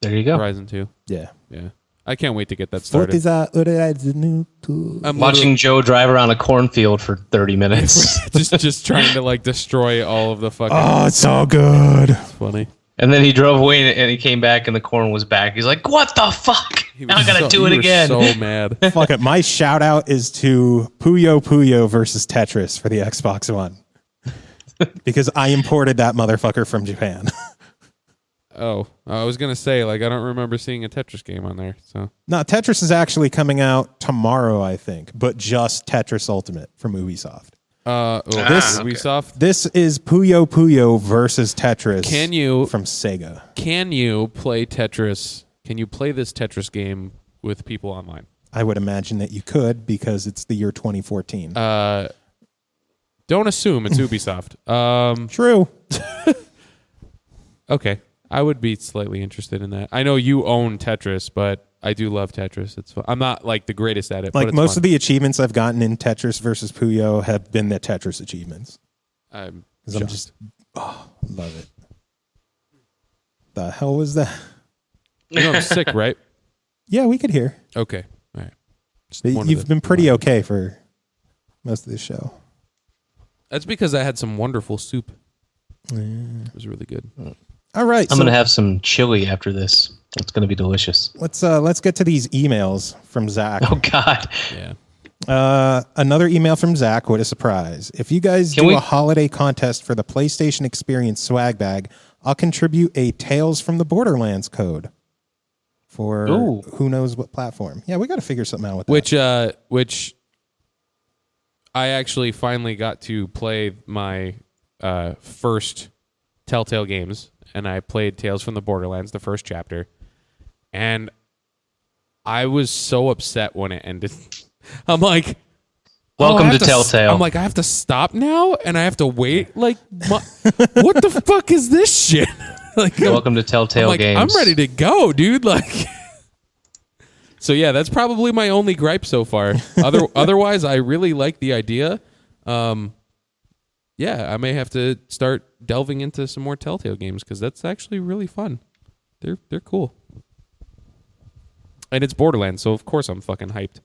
There you go. Horizon 2. Yeah. Yeah. I can't wait to get that started. Forza Horizon 2. I'm watching Joe drive around a cornfield for 30 minutes. just trying to like destroy all of the fucking... Oh, it's so good. It's funny. And then he drove away and he came back and the corn was back. He's like, what the fuck? Now I gotta do it again. So mad. Fuck it. My shout out is to Puyo Puyo versus Tetris for the Xbox One. Because I imported that motherfucker from Japan. Oh, I was going to say, like, I don't remember seeing a Tetris game on there. So No, Tetris is actually coming out tomorrow, I think, but just Tetris Ultimate from Ubisoft. Ubisoft? This is Puyo Puyo versus Tetris from Sega. Can you play Tetris? Can you play this Tetris game with people online? I would imagine that you could because it's the year 2014. Don't assume it's Ubisoft. True. Okay. I would be slightly interested in that. I know you own Tetris, but I do love Tetris. It's fun. I'm not like the greatest at it. Like but it's most fun. of the achievements I've gotten in Tetris versus Puyo have been the Tetris achievements. I'm just love it. The hell was that? You know I'm sick, right? Yeah, we could hear. Okay. All right. You've been pretty okay for most of this show. That's because I had some wonderful soup. It was really good. All right. I'm going to have some chili after this. It's going to be delicious. Let's get to these emails from Zach. Oh, God. Yeah. Another email from Zach. What a surprise. If you guys do a holiday contest for the PlayStation Experience swag bag, I'll contribute a Tales from the Borderlands code for who knows what platform. Yeah, we got to figure something out with that. Which I actually finally got to play my first Telltale games, and I played Tales from the Borderlands, the first chapter, and I was so upset when it ended. I'm like, welcome to Telltale. I'm like, I have to stop now, and I have to wait. Like, what the fuck is this shit? Like, welcome to Telltale Games. I'm ready to go, dude. Like, so yeah, that's probably my only gripe so far. Otherwise, I really like the idea. Yeah, I may have to start delving into some more Telltale games because that's actually really fun. They're cool. And it's Borderlands, so of course I'm fucking hyped.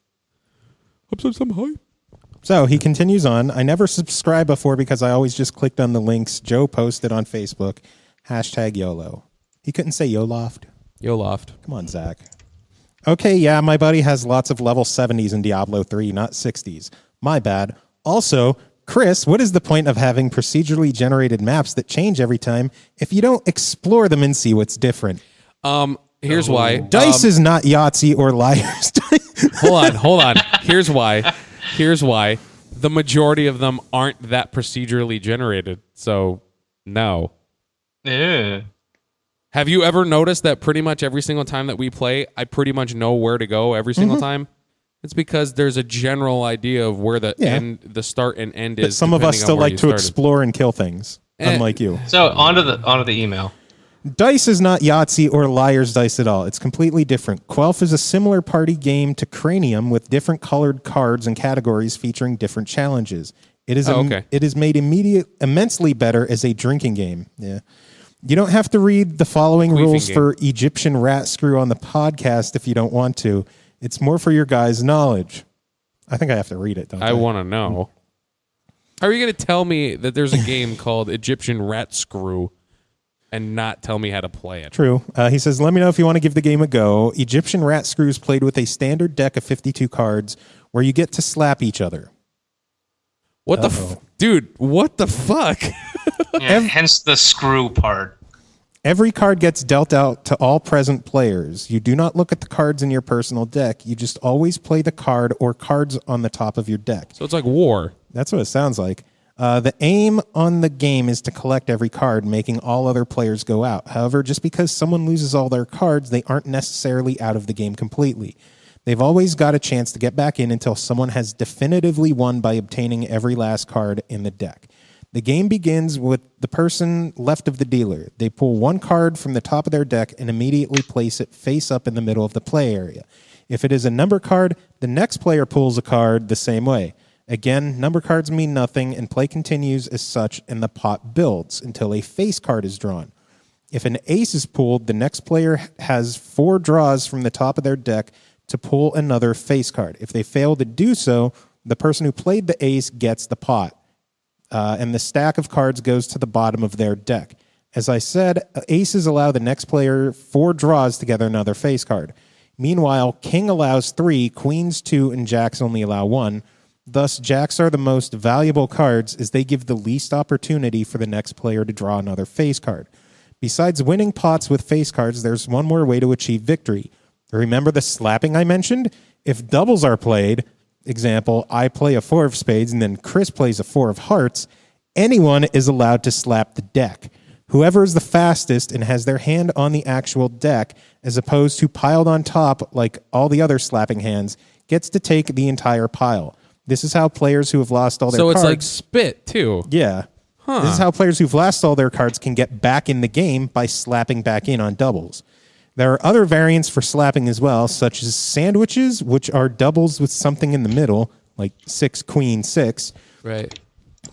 I'm hyped. So he continues on. I never subscribed before because I always just clicked on the links Joe posted on Facebook. #YOLO. He couldn't say YOLOFT. YOLOFT. Come on, Zach. Okay, yeah, my buddy has lots of level 70s in Diablo 3, not 60s. My bad. Also, Chris, what is the point of having procedurally generated maps that change every time if you don't explore them and see what's different? Here's why. Dice is not Yahtzee or Liar's. Hold on. Here's why. The majority of them aren't that procedurally generated. So, no. Yeah. Have you ever noticed that pretty much every single time that we play, I pretty much know where to go every single time? It's because there's a general idea of where the the start and end But is. some of us depending on still where like you to started. explore and kill things, unlike you. So onto the email. Dice is not Yahtzee or Liar's Dice at all. It's completely different. Quelf is a similar party game to Cranium with different colored cards and categories featuring different challenges. It is it is made immensely better as a drinking game. Yeah. You don't have to read the following rules for Egyptian rat screw on the podcast if you don't want to. It's more for your guys' knowledge. I think I have to read it, don't I? I want to know. How are you going to tell me that there's a game called Egyptian Rat Screw and not tell me how to play it? True. He says, let me know if you want to give the game a go. Egyptian Rat Screw is played with a standard deck of 52 cards where you get to slap each other. What dude, what the fuck? Yeah, hence the screw part. Every card gets dealt out to all present players. You do not look at the cards in your personal deck. You just always play the card or cards on the top of your deck. So it's like war. That's what it sounds like. The aim on the game is to collect every card, making all other players go out. However, just because someone loses all their cards, they aren't necessarily out of the game completely. They've always got a chance to get back in until someone has definitively won by obtaining every last card in the deck. The game begins with the person left of the dealer. They pull one card from the top of their deck and immediately place it face up in the middle of the play area. If it is a number card, the next player pulls a card the same way. Again, number cards mean nothing, and play continues as such, and the pot builds until a face card is drawn. If an ace is pulled, the next player has 4 draws from the top of their deck to pull another face card. If they fail to do so, the person who played the ace gets the pot. And the stack of cards goes to the bottom of their deck. As I said, aces allow the next player 4 draws to gather another face card. Meanwhile, king allows 3, queens 2, and jacks only allow 1. Thus, jacks are the most valuable cards as they give the least opportunity for the next player to draw another face card. Besides winning pots with face cards, there's one more way to achieve victory. Remember the slapping I mentioned? If doubles are played, example, I play a 4 of spades and then Chris plays a 4 of hearts, anyone is allowed to slap the deck. Whoever is the fastest and has their hand on the actual deck, as opposed to piled on top like all the other slapping hands, gets to take the entire pile. This is how players who have lost all their cards... So it's like spit, too. Yeah. Huh. This is how players who've lost all their cards can get back in the game by slapping back in on doubles. There are other variants for slapping as well, such as sandwiches, which are doubles with something in the middle, like 6, queen, 6. Right.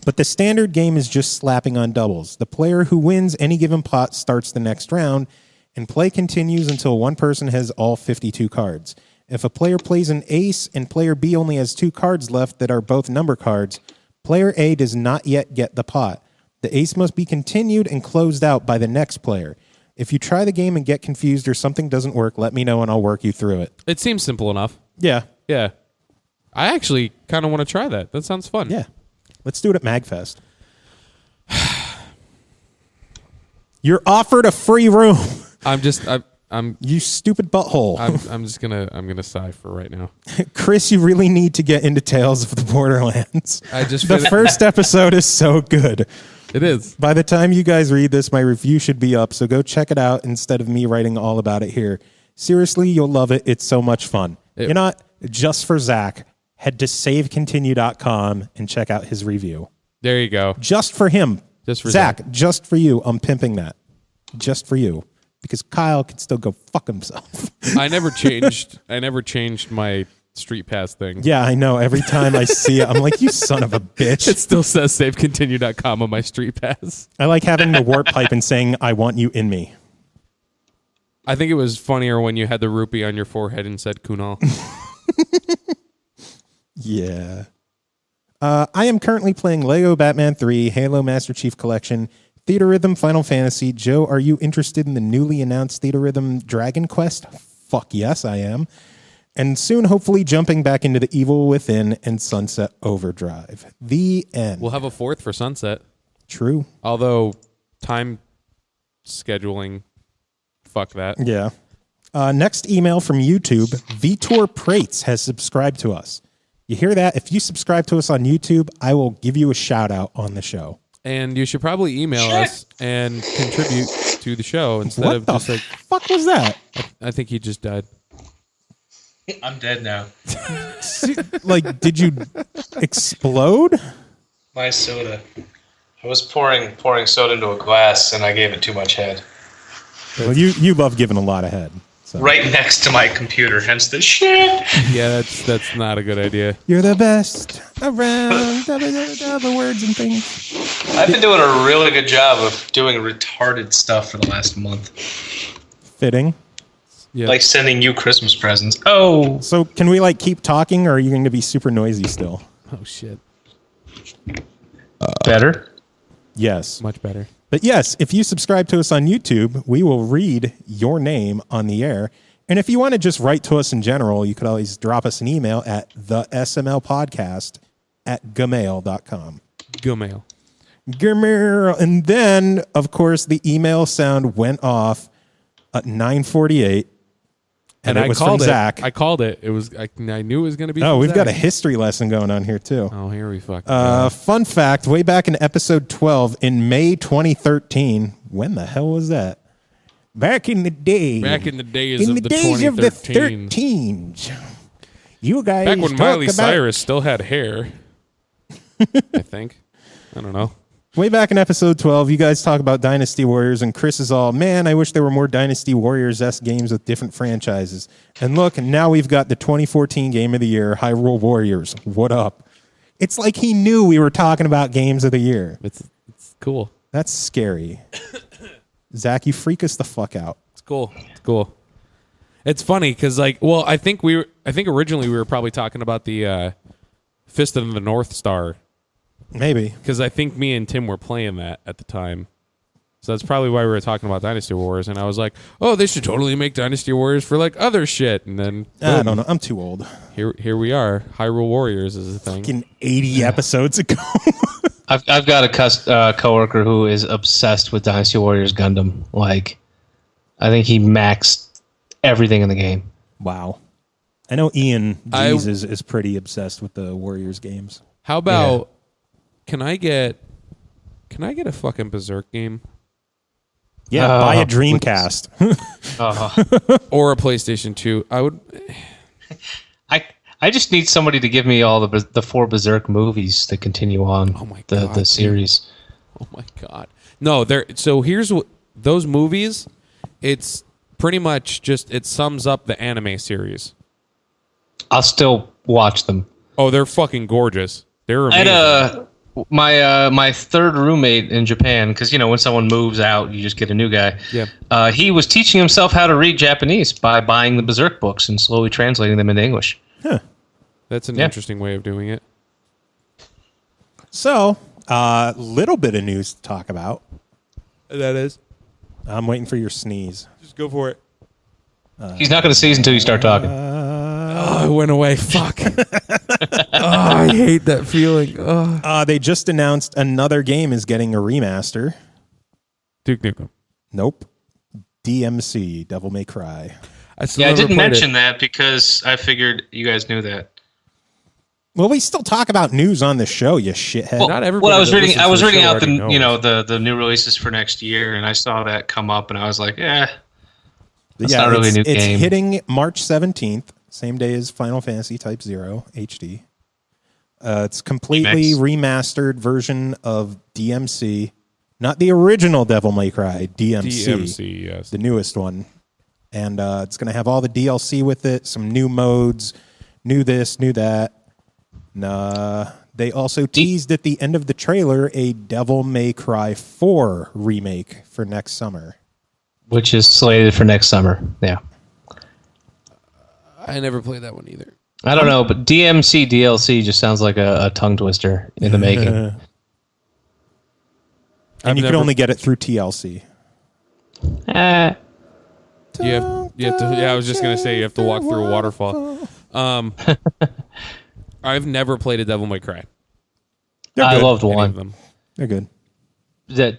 But the standard game is just slapping on doubles. The player who wins any given pot starts the next round, and play continues until one person has all 52 cards. If a player plays an ace and player B only has 2 cards left that are both number cards, player A does not yet get the pot. The ace must be continued and closed out by the next player. If you try the game and get confused or something doesn't work, let me know and I'll work you through it. It seems simple enough. Yeah. Yeah. I actually kind of want to try that. That sounds fun. Yeah. Let's do it at MagFest. You're offered a free room. I'm you stupid butthole. I'm just gonna sigh for right now. Chris, you really need to get into Tales of the Borderlands. The first episode is so good. It is. By the time you guys read this, my review should be up, so go check it out instead of me writing all about it here. Seriously, you'll love it. It's so much fun. You know what? Just for Zach, head to savecontinue.com and check out his review. There you go. Just for him. Just for Zach, just for you. I'm pimping that. Just for you. Because Kyle can still go fuck himself. I never changed my Street Pass thing. Yeah, I know. Every time I see it, I'm like, you son of a bitch. It still says savecontinue.com on my Street Pass. I like having the warp pipe and saying, I want you in me. I think it was funnier when you had the rupee on your forehead and said Kunal. Yeah. I am currently playing Lego Batman 3, Halo Master Chief Collection, Theater Rhythm, Final Fantasy. Joe, are you interested in the newly announced Theater Rhythm Dragon Quest? Fuck yes, I am. And soon, hopefully, jumping back into the Evil Within and Sunset Overdrive. The end. We'll have a 4th for Sunset. True. Although, time scheduling, fuck that. Yeah. Next email from YouTube. Vitor Prates has subscribed to us. You hear that? If you subscribe to us on YouTube, I will give you a shout out on the show. And you should probably email us and contribute to the show instead of just like... What the fuck was that? I think he just died. I'm dead now. Like, did you explode? My soda. I was pouring soda into a glass, and I gave it too much head. Well, you love giving a lot of head. So. Right next to my computer, hence the shit. Yeah, that's not a good idea. You're the best around. Double words and things. I've been doing a really good job of doing retarded stuff for the last month. Fitting. Yeah. Like sending you Christmas presents. Oh. So can we like keep talking, or are you going to be super noisy still? Oh shit. Better? Yes. Much better. But yes, if you subscribe to us on YouTube, we will read your name on the air. And if you want to just write to us in general, you could always drop us an email at thesmlpodcast@gmail.com. Gmail. Gmail. And then, of course, the email sound went off at 9:48. And it was from Zach. I called it. It was. I knew it was going to be. Oh, from we've Zach. got a history lesson going on here, too. Oh, here we fucking Fun fact, way back in episode 12 in May 2013, when the hell was that? Back in the day. Back in the days in of the the days of the 2013s. 13s. You guys Back when talk Miley about, Cyrus still had hair. I think. I don't know. Way back in episode 12, you guys talk about Dynasty Warriors, and Chris is all, man, I wish there were more Dynasty Warriors-esque games with different franchises. And look, now we've got the 2014 Game of the Year, Hyrule Warriors. What up? It's like he knew we were talking about Games of the Year. It's cool. That's scary. Zach, you freak us the fuck out. It's cool. It's cool. It's funny because, like, well, I think originally we were probably talking about the Fist of the North Star. Maybe. Because I think me and Tim were playing that at the time. So that's probably why we were talking about Dynasty Warriors. And I was like, oh, they should totally make Dynasty Warriors for, like, other shit. And then, I don't know. I'm too old. Here we are. Hyrule Warriors is a thing. Fucking 80 episodes ago. I've got a coworker who is obsessed with Dynasty Warriors Gundam. Like, I think he maxed everything in the game. Wow. I know Ian G's is pretty obsessed with the Warriors games. How about... Yeah. Can I get a fucking Berserk game? Yeah, buy a Dreamcast. Or a PlayStation 2. I would. I just need somebody to give me all the 4 Berserk movies to continue on the series. Oh my god. No, so here's what those movies, it's pretty much just it sums up the anime series. I'll still watch them. Oh, they're fucking gorgeous. They're amazing. My third roommate in Japan, because when someone moves out, you just get a new guy. Yeah. He was teaching himself how to read Japanese by buying the Berserk books and slowly translating them into English. Huh. That's an interesting way of doing it. So, little bit of news to talk about. That is. I'm waiting for your sneeze. Just go for it. He's not going to sneeze until you start talking. Oh, it went away. Fuck. I hate that feeling. They just announced another game is getting a remaster. Duke Nukem. Nope. DMC, Devil May Cry. I didn't mention that because I figured you guys knew that. Well, we still talk about news on the show, you shithead. Well, not everybody. Well, I was reading out knows. the new releases for next year, and I saw that come up, and I was like, that's not really a new game. It's hitting March 17th, same day as Final Fantasy Type 0 HD. It's completely remastered version of DMC, not the original Devil May Cry, DMC. DMC, yes. The newest one. And it's going to have all the DLC with it, some new modes, new this, new that. They also teased at the end of the trailer a Devil May Cry 4 remake for next summer. Which is slated for next summer, yeah. I never played that one either. I don't know, but DMC DLC just sounds like a tongue twister in the making. And you can only get it through TLC. I was just going to say you have to walk through a waterfall. I've never played a Devil May Cry. I loved one. They're good.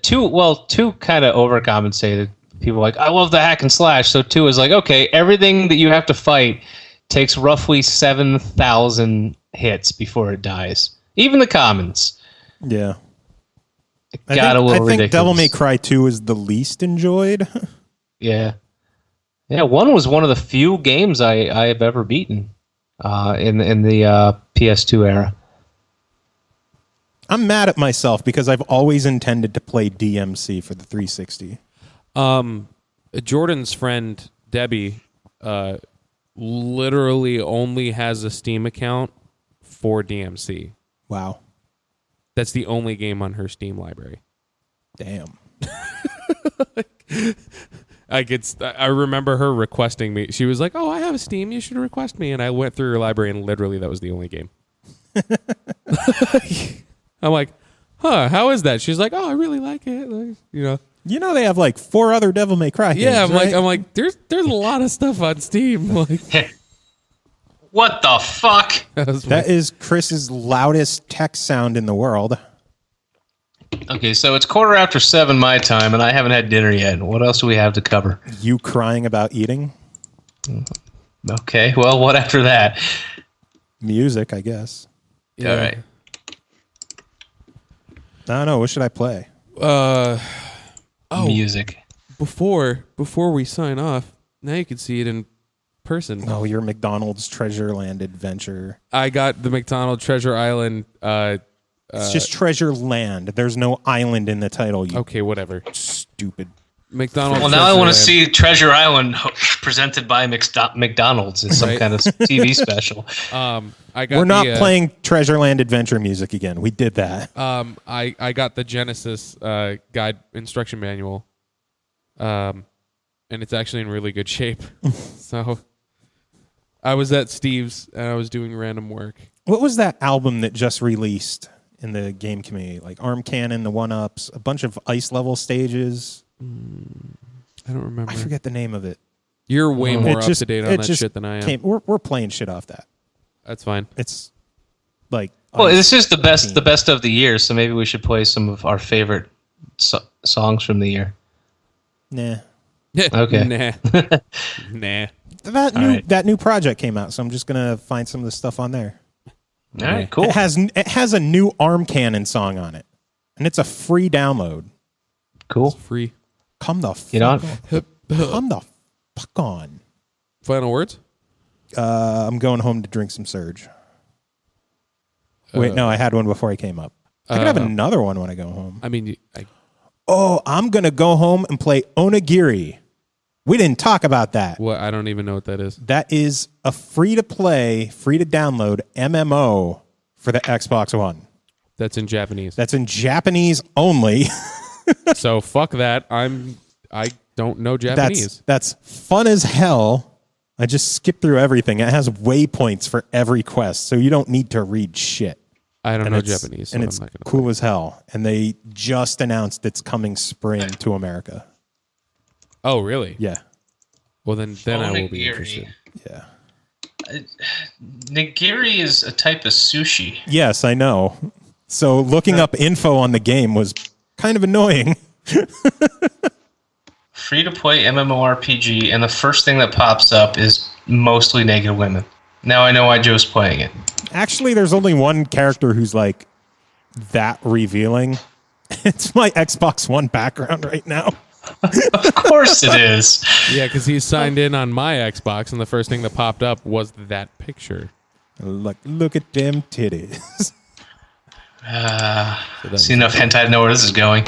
Two kind of overcompensated. People are like, I love the hack and slash. So 2 is like, okay, everything that you have to fight takes roughly 7,000 hits before it dies. Even the commons. Yeah. It got a little ridiculous. I think Devil May Cry 2 is the least enjoyed. Yeah. Yeah, 1 was one of the few games I have ever beaten in the PS2 era. I'm mad at myself because I've always intended to play DMC for the 360. Jordan's friend Debbie literally only has a Steam account for DMC. Wow. That's the only game on her Steam library. Damn. I remember her requesting me. She was like, "Oh, I have a Steam. You should request me." And I went through her library, and literally that was the only game. I'm like, "Huh? How is that?" She's like, "Oh, I really like it." Like, You know they have like 4 other Devil May Cry games, yeah. right? I'm like, there's a lot of stuff on Steam. Like, What the fuck? that is Chris's loudest text sound in the world. Okay, so it's 7:15 my time, and I haven't had dinner yet. What else do we have to cover? You crying about eating? Okay, well, what after that? Music, I guess. yeah. All right. I don't know. What should I play? Music. Before we sign off, now you can see it in person. Oh, your McDonald's Treasureland adventure. I got the McDonald's Treasure Island. It's just Treasure Land. There's no island in the title. You Okay, whatever. stupid. McDonald's. Well, now I want to Treasure see Treasure Island presented by McDonald's in some Right. kind of TV special. Island. I got We're not the, playing Treasureland adventure music again. We did that. I got the Genesis guide instruction manual, and it's actually in really good shape. So I was at Steve's and I was doing random work. What was that album that just released in the game community? Like Arm Cannon, the 1-Ups, a bunch of ice level stages. I don't remember. I forget the name of it. You're way more up just- to date on it that just shit than I am. We're playing shit off that. That's fine. It's like Well, this is the best of the year, so maybe we should play some of our favorite songs from the year. Nah. Okay. Nah. That new project came out, so I'm just gonna find some of the stuff on there. All right, cool. It has a new Arm Cannon song on it, and it's a free download. Cool. Free. Come the fuck Get on. Come the fuck on. Final words? I'm going home to drink some Surge. Wait, no, I had one before I came up. I could have another one when I go home. I mean, I'm going to go home and play Onigiri. We didn't talk about that. I don't even know what that is. That is a free-to-play, free-to-download MMO for the Xbox One. That's in Japanese. That's in Japanese only. So fuck that. I don't know Japanese. That's fun as hell. I just skipped through everything. It has waypoints for every quest, so you don't need to read shit. I don't And know it's- Japanese, so and I'm it's not gonna cool as hell. And they just announced it's coming spring to America. Oh, really? Yeah, Well, then I will be Onigiri. interested. yeah. Nigiri is a type of sushi. Yes, I know. So looking up info on the game was kind of annoying. Free-to-play MMORPG, and the first thing that pops up is mostly naked women. Now I know why Joe's playing it. Actually, there's only one character who's like that revealing. It's my Xbox One background right now. Of course it is. Yeah, because he's signed in on my Xbox, and the first thing that popped up was that picture. Look at them titties. See enough hentai to know where this is going.